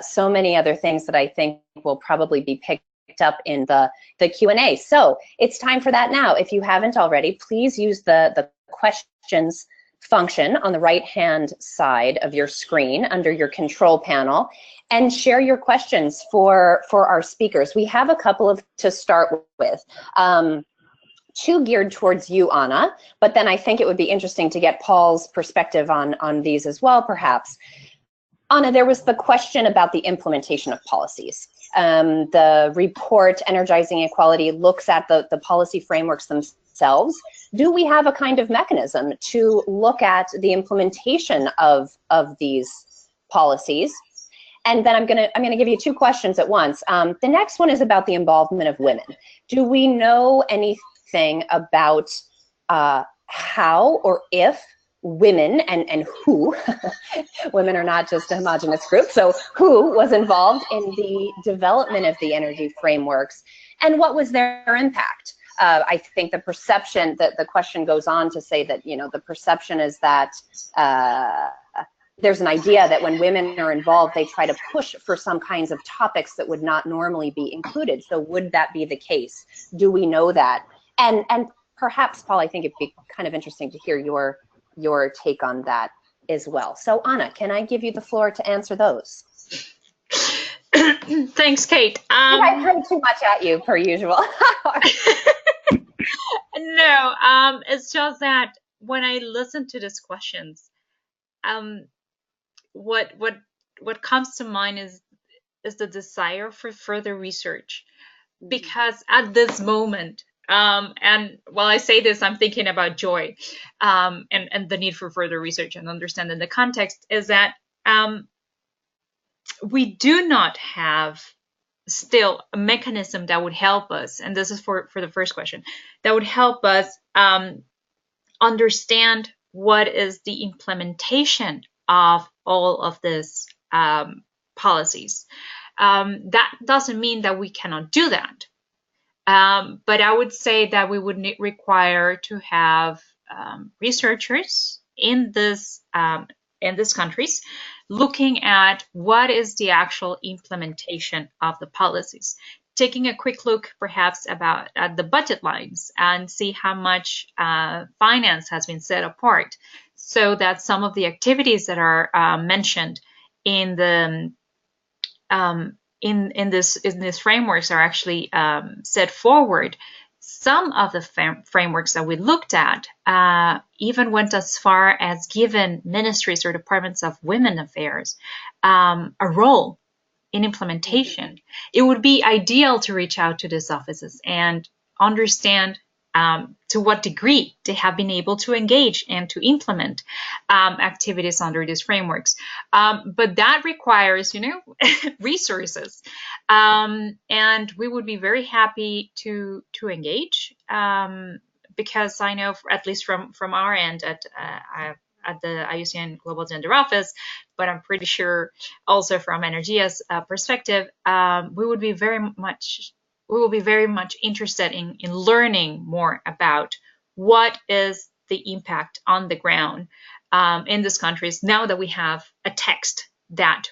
So many other things that I think will probably be picked up in the Q&A. So it's time for that now. If you haven't already, please use the questions function on the right-hand side of your screen under your control panel and share your questions for our speakers. We have a couple to start with. Two geared towards you, Anna, but then I think it would be interesting to get Paul's perspective on these as well, perhaps. Anna, there was the question about the implementation of policies. The report, Energizing Equality, looks at the policy frameworks themselves. Do we have a kind of mechanism to look at the implementation of these policies? And then I'm gonna give you two questions at once. The next one is about the involvement of women. Do we know anything about how or if women and who, women are not just a homogenous group, so who was involved in the development of the energy frameworks and what was their impact? I think the perception that the question goes on to say that, you know, the perception is that there's an idea that when women are involved, they try to push for some kinds of topics that would not normally be included. So would that be the case? Do we know that? And perhaps, Paul, I think it'd be kind of interesting to hear your take on that as well. So Anna, can I give you the floor to answer those? Thanks, Kate. Did I throw too much at you, per usual? No, it's just that when I listen to these questions, what comes to mind is the desire for further research, because at this moment, and while I say this, I'm thinking about joy, and the need for further research and understanding the context is that we do not have still a mechanism that would help us, and this is for the first question, that would help us understand what is the implementation of all of these policies. That doesn't mean that we cannot do that. But I would say that we would require to have researchers in these countries looking at what is the actual implementation of the policies, taking a quick look perhaps at the budget lines and see how much finance has been set apart, so that some of the activities that are mentioned in the in this frameworks are actually set forward. Some of the frameworks that we looked at even went as far as giving ministries or departments of women affairs a role in implementation. It would be ideal to reach out to these offices and understand to what degree they have been able to engage and to implement activities under these frameworks. But that requires, resources. And we would be very happy to engage because I know, at least from our end at the IUCN Global Gender Office, but I'm pretty sure also from ENERGIA's perspective, we will be very much interested in learning more about what is the impact on the ground in these countries now that we have a text that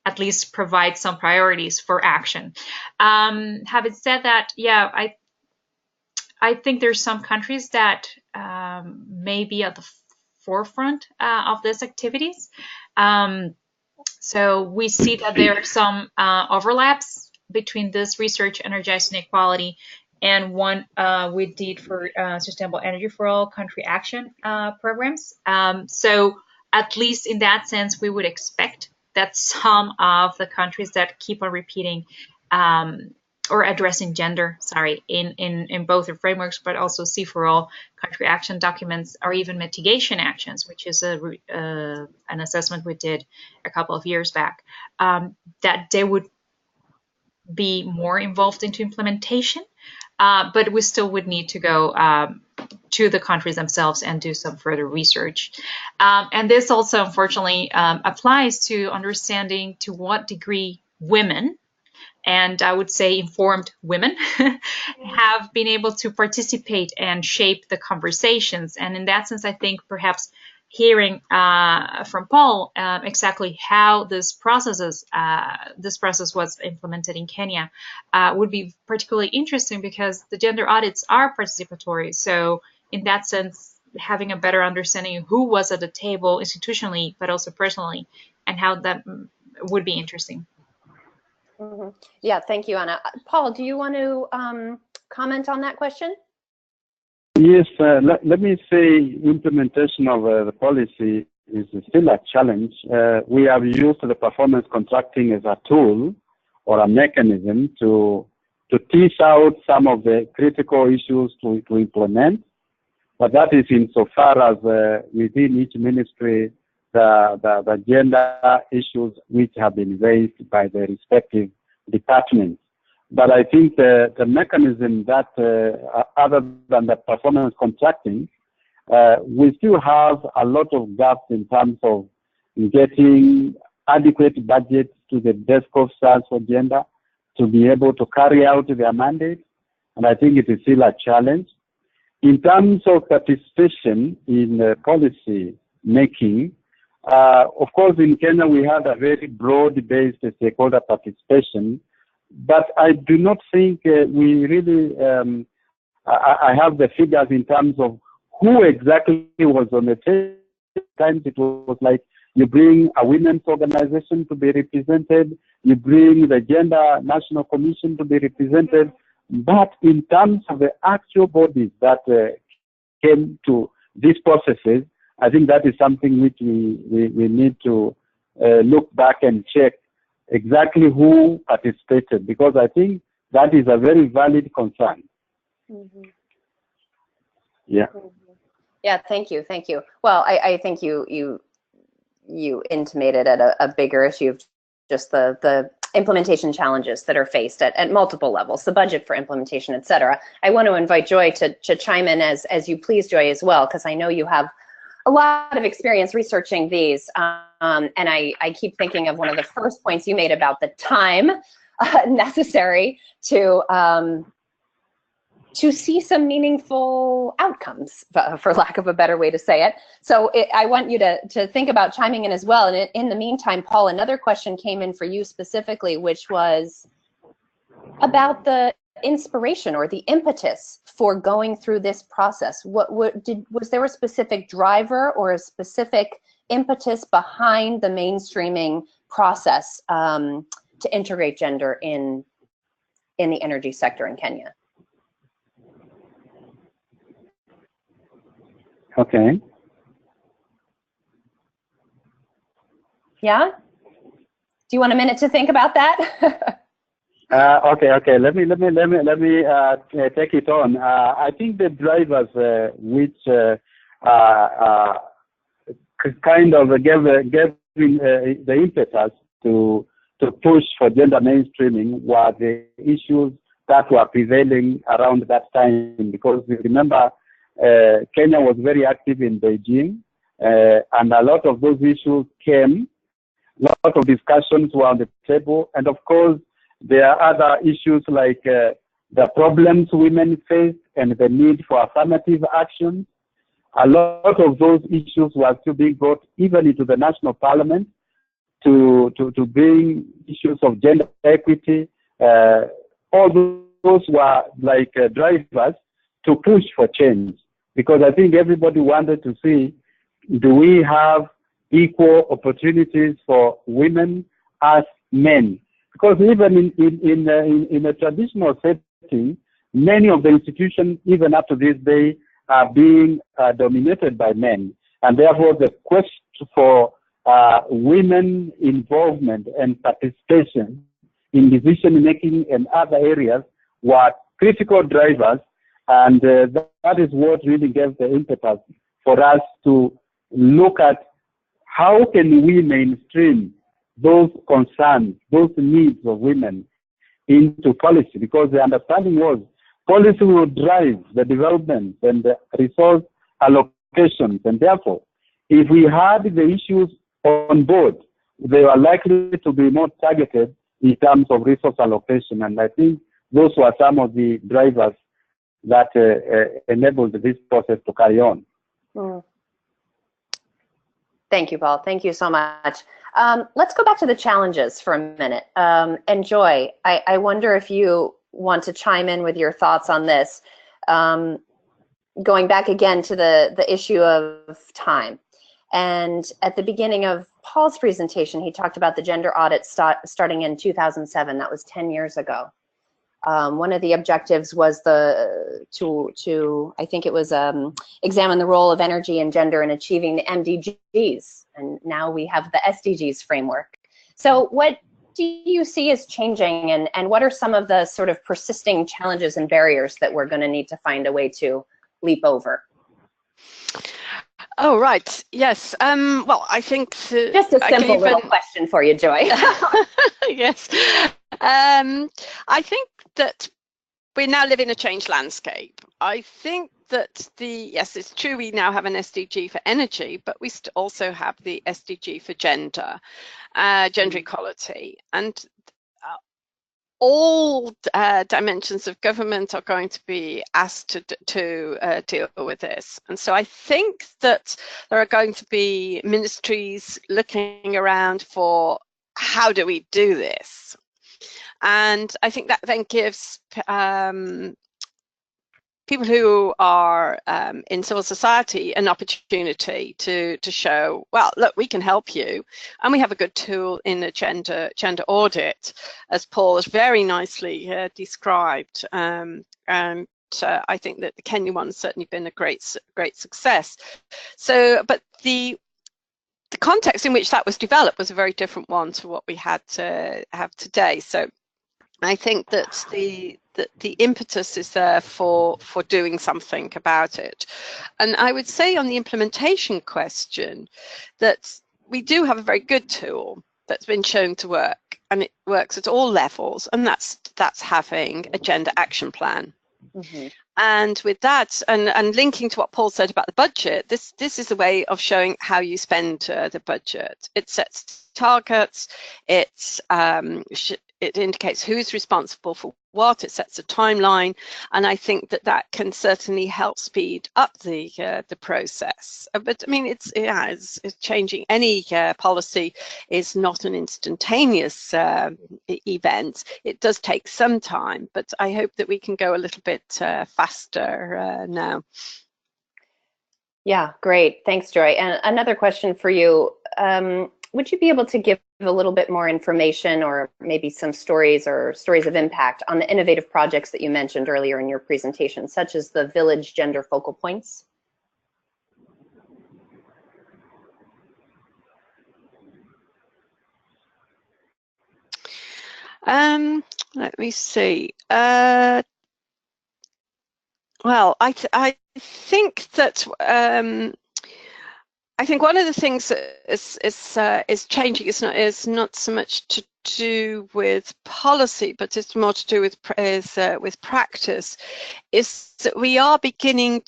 at least provides some priorities for action. Having said that, yeah, I think there's some countries that may be at the forefront of these activities. So we see that there are some overlaps between this research, Energizing Equality, and one we did for Sustainable Energy for All country action programs. So at least in that sense, we would expect that some of the countries that keep on repeating or addressing gender, in both the frameworks, but also C4All country action documents, or even mitigation actions, which is an assessment we did a couple of years back, that they would be more involved into implementation, but we still would need to go to the countries themselves and do some further research. And this also, unfortunately, applies to understanding to what degree women, and I would say informed women, have been able to participate and shape the conversations. And in that sense, I think perhaps hearing from Paul exactly how this process was implemented in Kenya would be particularly interesting, because the gender audits are participatory. So in that sense, having a better understanding of who was at the table institutionally, but also personally, and how that would be interesting. Mm-hmm. Yeah, thank you, Anna. Paul, do you want to comment on that question? Yes, let me say implementation of the policy is still a challenge. We have used the performance contracting as a tool or a mechanism to tease out some of the critical issues to implement, but that is insofar as within each ministry the gender issues which have been raised by the respective departments. But I think the mechanism that, other than the performance contracting, we still have a lot of gaps in terms of getting adequate budgets to the desk officers for gender to be able to carry out their mandate. And I think it is still a challenge. In terms of participation in policy making, of course, in Kenya, we had a very broad-based stakeholder participation, but I do not think we really, I have the figures in terms of who exactly was on the table. Times it was like you bring a women's organization to be represented, you bring the Gender National Commission to be represented, but in terms of the actual bodies that came to these processes, I think that is something which we need to look back and check exactly who participated, because I think that is a very valid concern. Mm-hmm. Yeah. Mm-hmm. Yeah, thank you. Well, I think you intimated at a bigger issue of just the implementation challenges that are faced at multiple levels, the budget for implementation, et cetera. I want to invite Joy to chime in as you please, Joy, as well, because I know you have a lot of experience researching these, and I keep thinking of one of the first points you made about the time necessary to see some meaningful outcomes, for lack of a better way to say it. So I want you to think about chiming in as well. And in the meantime, Paul, another question came in for you specifically, which was about the inspiration or the impetus for going through this process. Was there a specific driver or a specific impetus behind the mainstreaming process to integrate gender in the energy sector in Kenya? Okay. Yeah? Do you want a minute to think about that? Okay. Let me take it on. I think the drivers which kind of gave the impetus to push for gender mainstreaming were the issues that were prevailing around that time. Because you remember, Kenya was very active in Beijing, and a lot of those issues came. A lot of discussions were on the table, and of course, there are other issues like the problems women face and the need for affirmative action. A lot of those issues were still being brought even into the national parliament to bring issues of gender equity. All those were like drivers to push for change, because I think everybody wanted to see, do we have equal opportunities for women as men? Because even in a traditional setting, many of the institutions, even up to this day, are being dominated by men. And therefore, the quest for women involvement and participation in decision-making and other areas were critical drivers. And that is what really gave the impetus for us to look at how can we mainstream those concerns, those needs of women into policy, because the understanding was policy will drive the development and the resource allocations, and therefore, if we had the issues on board, they were likely to be more targeted in terms of resource allocation, and I think those were some of the drivers that enabled this process to carry on. Mm. Thank you, Paul. Thank you so much. Let's go back to the challenges for a minute. And Joy, I wonder if you want to chime in with your thoughts on this. Going back again to the issue of time. And at the beginning of Paul's presentation, he talked about the gender audit starting in 2007. That was 10 years ago. One of the objectives was to I think it was examine the role of energy and gender in achieving the MDGs, and now we have the SDGs framework. So what do you see as changing, and what are some of the sort of persisting challenges and barriers that we're going to need to find a way to leap over? Oh, right. Yes. Well, I think just a simple little question for you, Joy. Yes. I think that we now live in a changed landscape. I think that yes, it's true, we now have an SDG for energy, but we also have the SDG for gender equality. And all dimensions of government are going to be asked to deal with this. And so I think that there are going to be ministries looking around for how do we do this? And I think that then gives people who are in civil society an opportunity to show, well, look, we can help you. And we have a good tool in the gender audit, as Paul has very nicely described. And I think that the Kenya one has certainly been a great success. So, but the context in which that was developed was a very different one to what we had to have today. So I think that the impetus is there for doing something about it. And I would say on the implementation question that we do have a very good tool that's been shown to work, and it works at all levels, and that's having a gender action plan. Mm-hmm. And with that, and linking to what Paul said about the budget, this is a way of showing how you spend the budget. It sets targets, it indicates who's responsible for what, it sets a timeline, and I think that that can certainly help speed up the process. But I mean, it's changing any policy is not an instantaneous event. It does take some time, but I hope that we can go a little bit faster now. Yeah, great. Thanks, Joy. And another question for you. Would you be able to give a little bit more information or maybe some stories or stories of impact on the innovative projects that you mentioned earlier in your presentation, such as the Village Gender Focal Points? Let me see. Well, I think that I think one of the things that is changing is not so much to do with policy, but it's more to do with practice. Is that we are beginning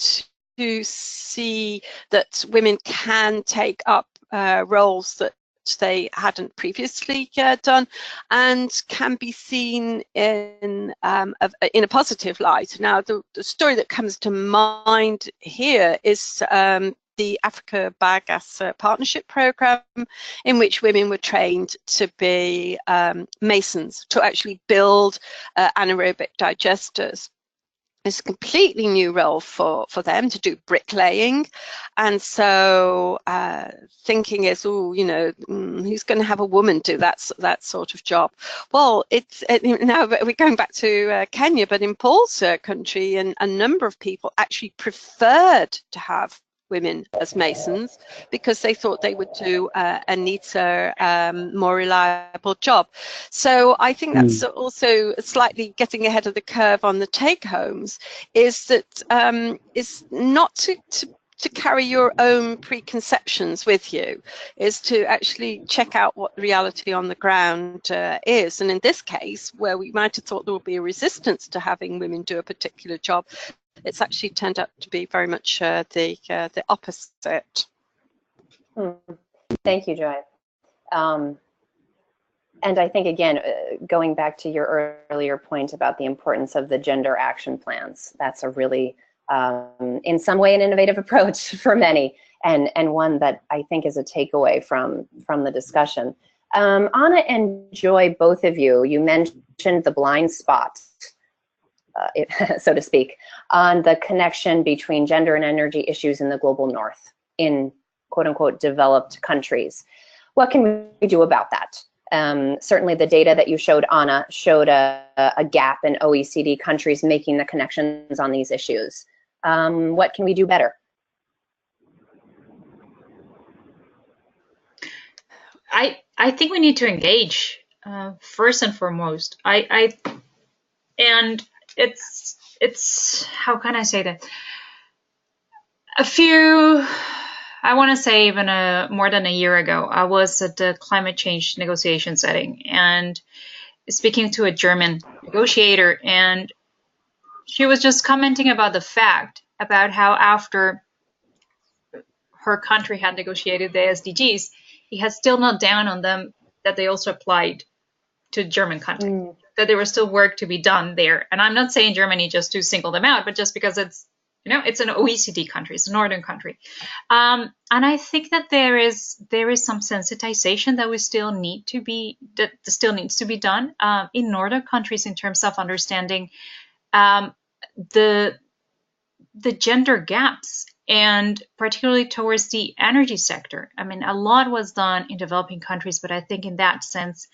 to see that women can take up roles that they hadn't previously done, and can be seen in a positive light. Now, the story that comes to mind here is the Africa Biogas Partnership Program, in which women were trained to be masons, to actually build anaerobic digesters. It's a completely new role for them to do bricklaying, and so thinking is, oh, you know, who's going to have a woman do that sort of job? Well, now we're going back to Kenya, but in Paul's country, and a number of people actually preferred to have women as masons because they thought they would do a neater, more reliable job. So I think that's also slightly getting ahead of the curve on the take-homes, is that is not to carry your own preconceptions with you, is to actually check out what the reality on the ground is. And in this case, where we might have thought there would be a resistance to having women do a particular job, it's actually turned out to be very much the opposite. Thank you, Joy. And I think, again, going back to your earlier point about the importance of the gender action plans, that's a really, in some way, an innovative approach for many, and one that I think is a takeaway from the discussion. Anna and Joy, both of you, you mentioned the blind spot, so to speak, on the connection between gender and energy issues in the global north, in quote unquote developed countries. What can we do about that? Certainly the data that you showed, Anna, showed a gap in OECD countries making the connections on these issues. What can we do better? I think we need to engage first and foremost. And it's how can I say that? I want to say even more than a year ago, I was at the climate change negotiation setting and speaking to a German negotiator, and she was just commenting about the fact about how after her country had negotiated the SDGs, he had still not down on them that they also applied to German country, that there was still work to be done there. And I'm not saying Germany just to single them out, but just because it's, you know, it's an OECD country, it's a northern country. And I think that there is some sensitization that still needs to be done in northern countries in terms of understanding the gender gaps, and particularly towards the energy sector. I mean, a lot was done in developing countries, but I think in that sense,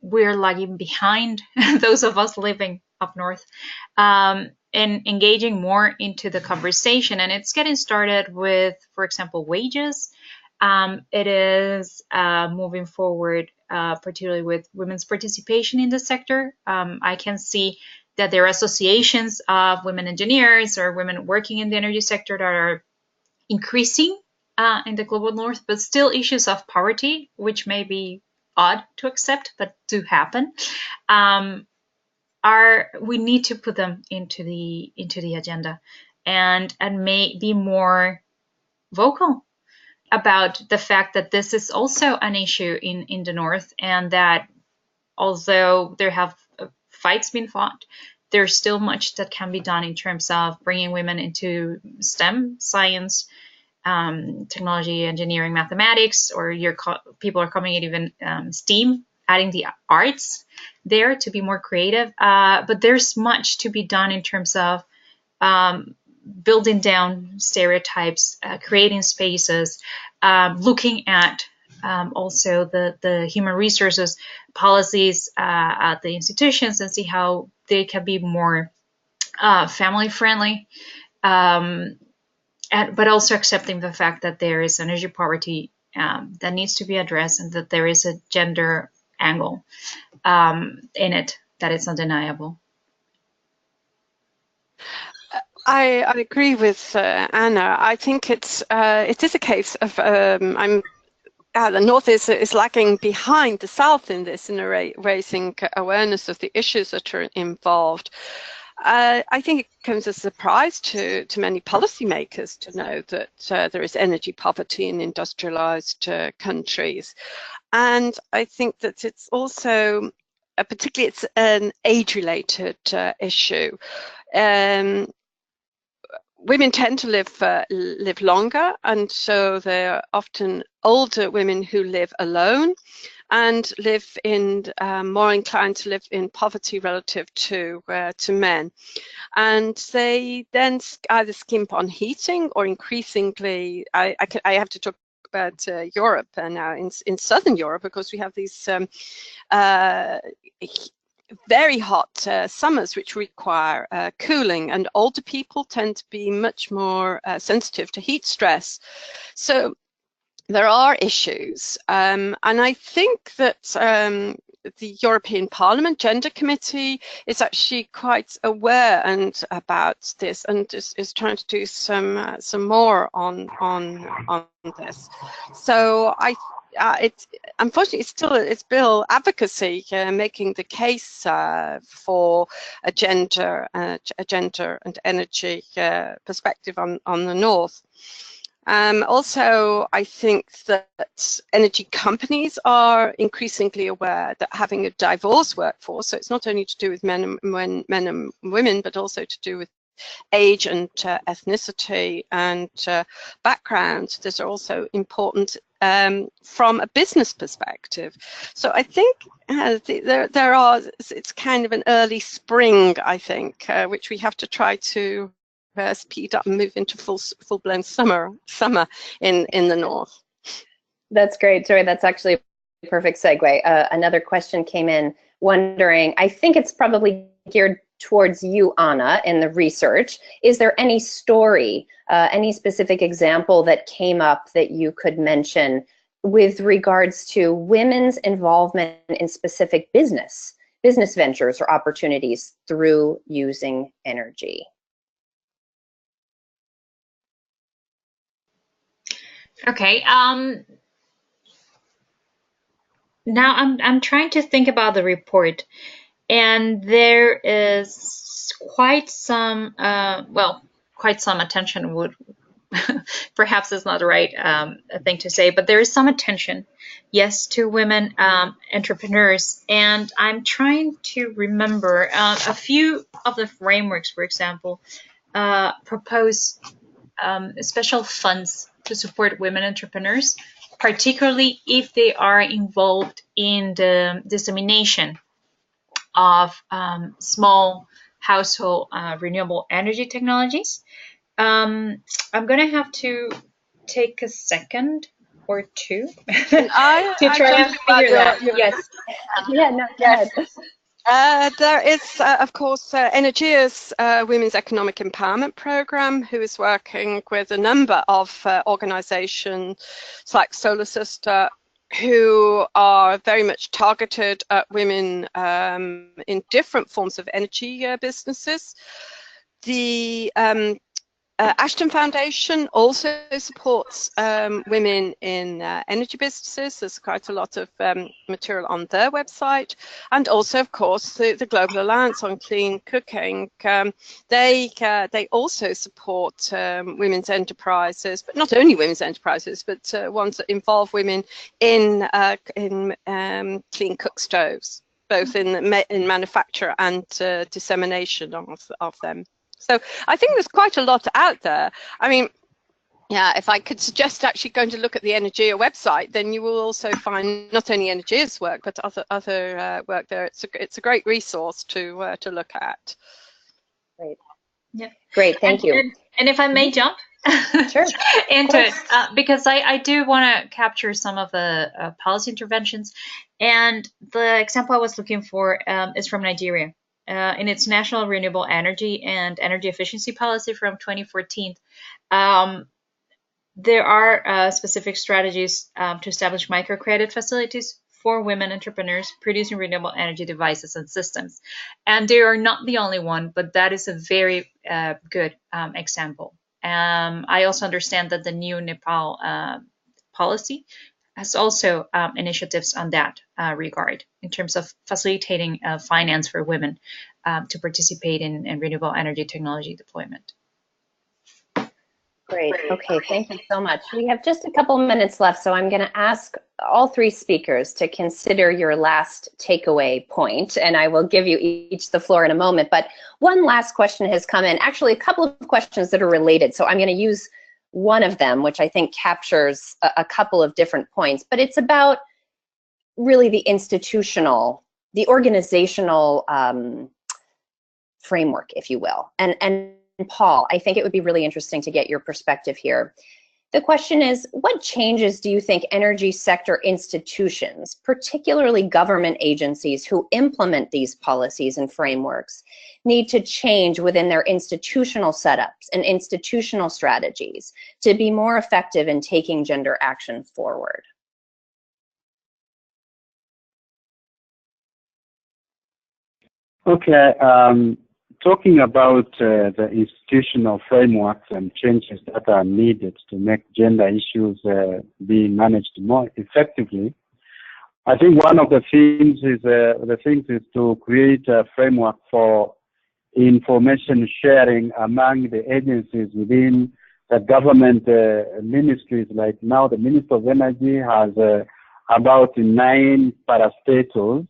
we're lagging behind those of us living up north, and engaging more into the conversation. And it's getting started with, for example, wages. It is moving forward, particularly with women's participation in the sector. I can see that there are associations of women engineers or women working in the energy sector that are increasing in the global north, but still issues of poverty, which may be odd to accept, but do happen. we need to put them into the agenda, and may be more vocal about the fact that this is also an issue in the North, and that although there have fights been fought, there's still much that can be done in terms of bringing women into STEM, science, technology, engineering, mathematics, or people are coming in even STEAM, adding the arts there to be more creative. But there's much to be done in terms of building down stereotypes, creating spaces, looking at also the human resources policies at the institutions, and see how they can be more family friendly, but also accepting the fact that there is energy poverty that needs to be addressed, and that there is a gender angle in it that is undeniable. I agree with Anna. I think it is a case of the North is lagging behind the South in this, in raising awareness of the issues that are involved. I think it comes as a surprise to many policymakers to know that there is energy poverty in industrialized countries. And I think that it's also, particularly it's an age-related issue. Women tend to live longer, and so they're often older women who live alone and live in more inclined to live in poverty relative to men, and they then either skimp on heating, or increasingly, I have to talk about Europe now. In Southern Europe, because we have these very hot summers which require cooling, and older people tend to be much more sensitive to heat stress. So there are issues, and I think that the European Parliament Gender Committee is actually quite aware about this, and is trying to do some more on this. So unfortunately, it's still advocacy making the case for a gender and energy perspective on the North. Also, I think that energy companies are increasingly aware that having a diverse workforce, so it's not only to do with men and women, but also to do with age and ethnicity and background, that are also important from a business perspective. So I think it's kind of an early spring, I think, which we have to try to speed up and move into full-blown summer in the North. That's great, Joy. That's actually a perfect segue. Another question came in wondering, I think it's probably geared towards you, Anna, in the research. Is there any story, any specific example that came up that you could mention with regards to women's involvement in specific business ventures or opportunities through using energy? Okay. Now I'm trying to think about the report, and there is quite some attention would perhaps is not the right thing to say, but there is some attention, yes, to women entrepreneurs, and I'm trying to remember a few of the frameworks, for example, propose special funds to support women entrepreneurs, particularly if they are involved in the dissemination of small household renewable energy technologies. I'm going to have to take a second or two to try and figure that. Yes. Yeah, no, go ahead. There is, of course, ENERGIA's Women's Economic Empowerment Program, who is working with a number of organizations like Solar Sister, who are very much targeted at women in different forms of energy businesses. The Ashton Foundation also supports women in energy businesses. There's quite a lot of material on their website. And also, of course, the Global Alliance on Clean Cooking. They also support women's enterprises, but not only women's enterprises, but ones that involve women in clean cook stoves, both in manufacture and dissemination of them. So I think there's quite a lot out there. I mean, yeah, if I could suggest actually going to look at the ENERGIA website, then you will also find not only ENERGIA's work, but other work there. It's a great resource to look at. Great. Yeah. Great, thank you. And if I may jump sure. into it, because I do want to capture some of the policy interventions. And the example I was looking for is from Nigeria. In its national renewable energy and energy efficiency policy from 2014, there are specific strategies to establish microcredit facilities for women entrepreneurs producing renewable energy devices and systems. And they are not the only one, but that is a very good example. I also understand that the new Nepal policy has also initiatives on that regard in terms of facilitating finance for women to participate in renewable energy technology deployment. Great. Okay, thank you so much. We have just a couple minutes left, so I'm going to ask all three speakers to consider your last takeaway point, and I will give you each the floor in a moment. But one last question has come in, actually a couple of questions that are related, so I'm going to use one of them, which I think captures a couple of different points, but it's about really the institutional, the organizational framework, if you will. And Paul, I think it would be really interesting to get your perspective here. The question is, what changes do you think energy sector institutions, particularly government agencies who implement these policies and frameworks, need to change within their institutional setups and institutional strategies to be more effective in taking gender action forward? Okay, talking about the institutional frameworks and changes that are needed to make gender issues be managed more effectively, I think one of the things is to create a framework for information sharing among the agencies within the government ministries. Like now, the Minister of Energy has about 9 parastatals.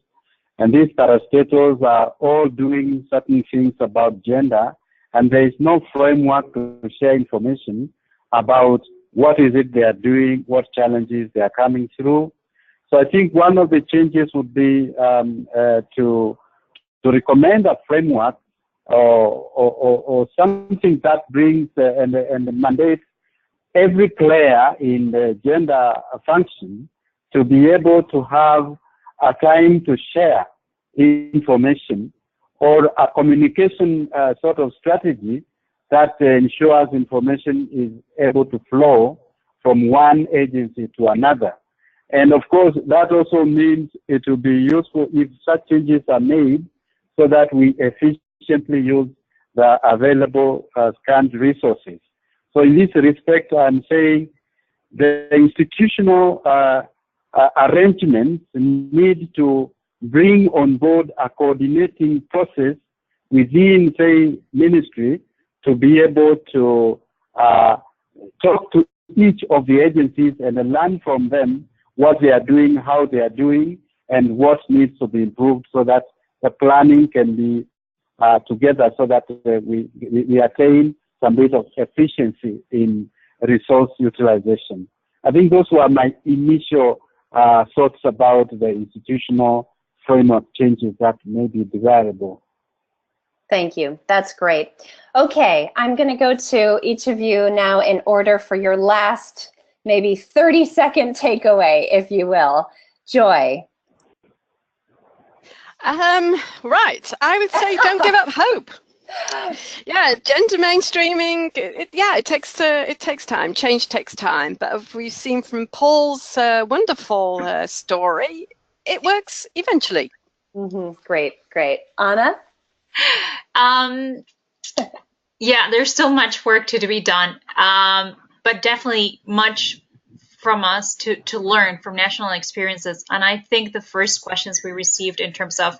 And these parastatals are all doing certain things about gender, and there is no framework to share information about what is it they are doing, what challenges they are coming through. So I think one of the changes would be to recommend a framework or something that brings and mandates every player in the gender function to be able to have a time to share information or a communication sort of strategy that ensures information is able to flow from one agency to another. And of course, that also means it will be useful if such changes are made so that we efficiently use the available scanned resources. So in this respect, I'm saying the institutional arrangements need to bring on board a coordinating process within, say, ministry to be able to talk to each of the agencies and learn from them what they are doing, how they are doing, and what needs to be improved so that the planning can be together so that we attain some bit of efficiency in resource utilization. I think those were my initial thoughts about the institutional framework changes that may be desirable. Thank you. That's great. Okay, I'm going to go to each of you now in order for your last maybe 30-second takeaway, if you will. Joy. Right. I would say don't give up hope. Yeah, gender mainstreaming. It takes time. Change takes time. But as we've seen from Paul's wonderful story, it works eventually. Great, great. Anna? Yeah, there's still much work to be done, but definitely much from us to learn from national experiences. And I think the first questions we received in terms of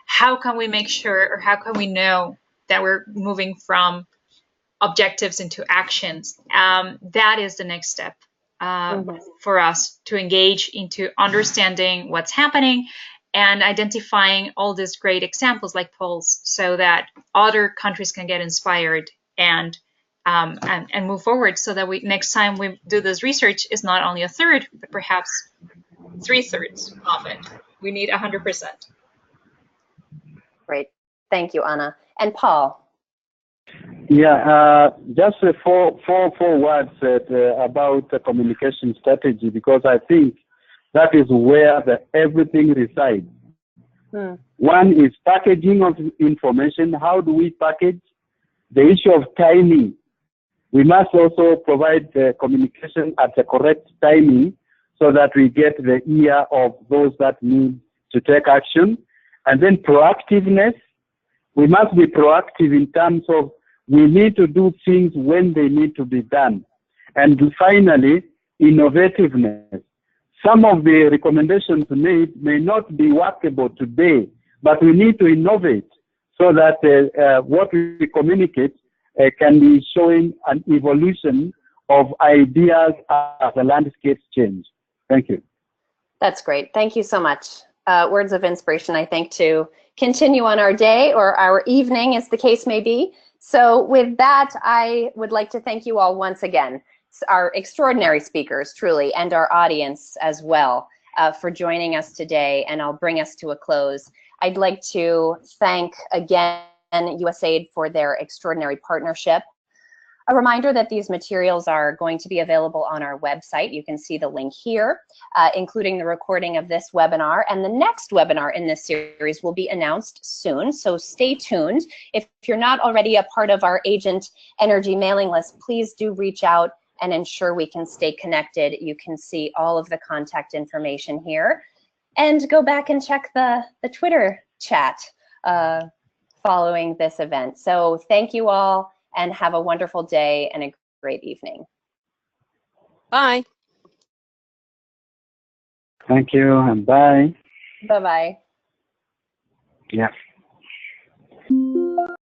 how can we make sure, or how can we know that we're moving from objectives into actions, that is the next step for us to engage into understanding what's happening and identifying all these great examples like Paul's, so that other countries can get inspired and move forward, so that next time we do this research is not only a third, but perhaps 3/3 of it. We need 100%. Great. Thank you, Anna. And Paul. Yeah, just four words about the communication strategy, because I think that is where everything resides. One is packaging of information. How do we package? The issue of timing. We must also provide the communication at the correct timing so that we get the ear of those that need to take action. And then proactiveness. We must be proactive in terms of we need to do things when they need to be done. And finally, innovativeness. Some of the recommendations made may not be workable today, but we need to innovate so that what we communicate can be showing an evolution of ideas as the landscapes change. Thank you. That's great. Thank you so much. Words of inspiration, I think, to continue on our day or our evening, as the case may be. So with that, I would like to thank you all once again, our extraordinary speakers, truly, and our audience as well, for joining us today, and I'll bring us to a close. I'd like to thank again USAID for their extraordinary partnership. A reminder that these materials are going to be available on our website. You can see the link here, including the recording of this webinar. And the next webinar in this series will be announced soon, so stay tuned. If you're not already a part of our Agent Energy mailing list, please do reach out and ensure we can stay connected. You can see all of the contact information here. And go back and check the Twitter chat following this event. So thank you all, and have a wonderful day and a great evening. Bye. Thank you, and bye. Bye-bye. Yeah.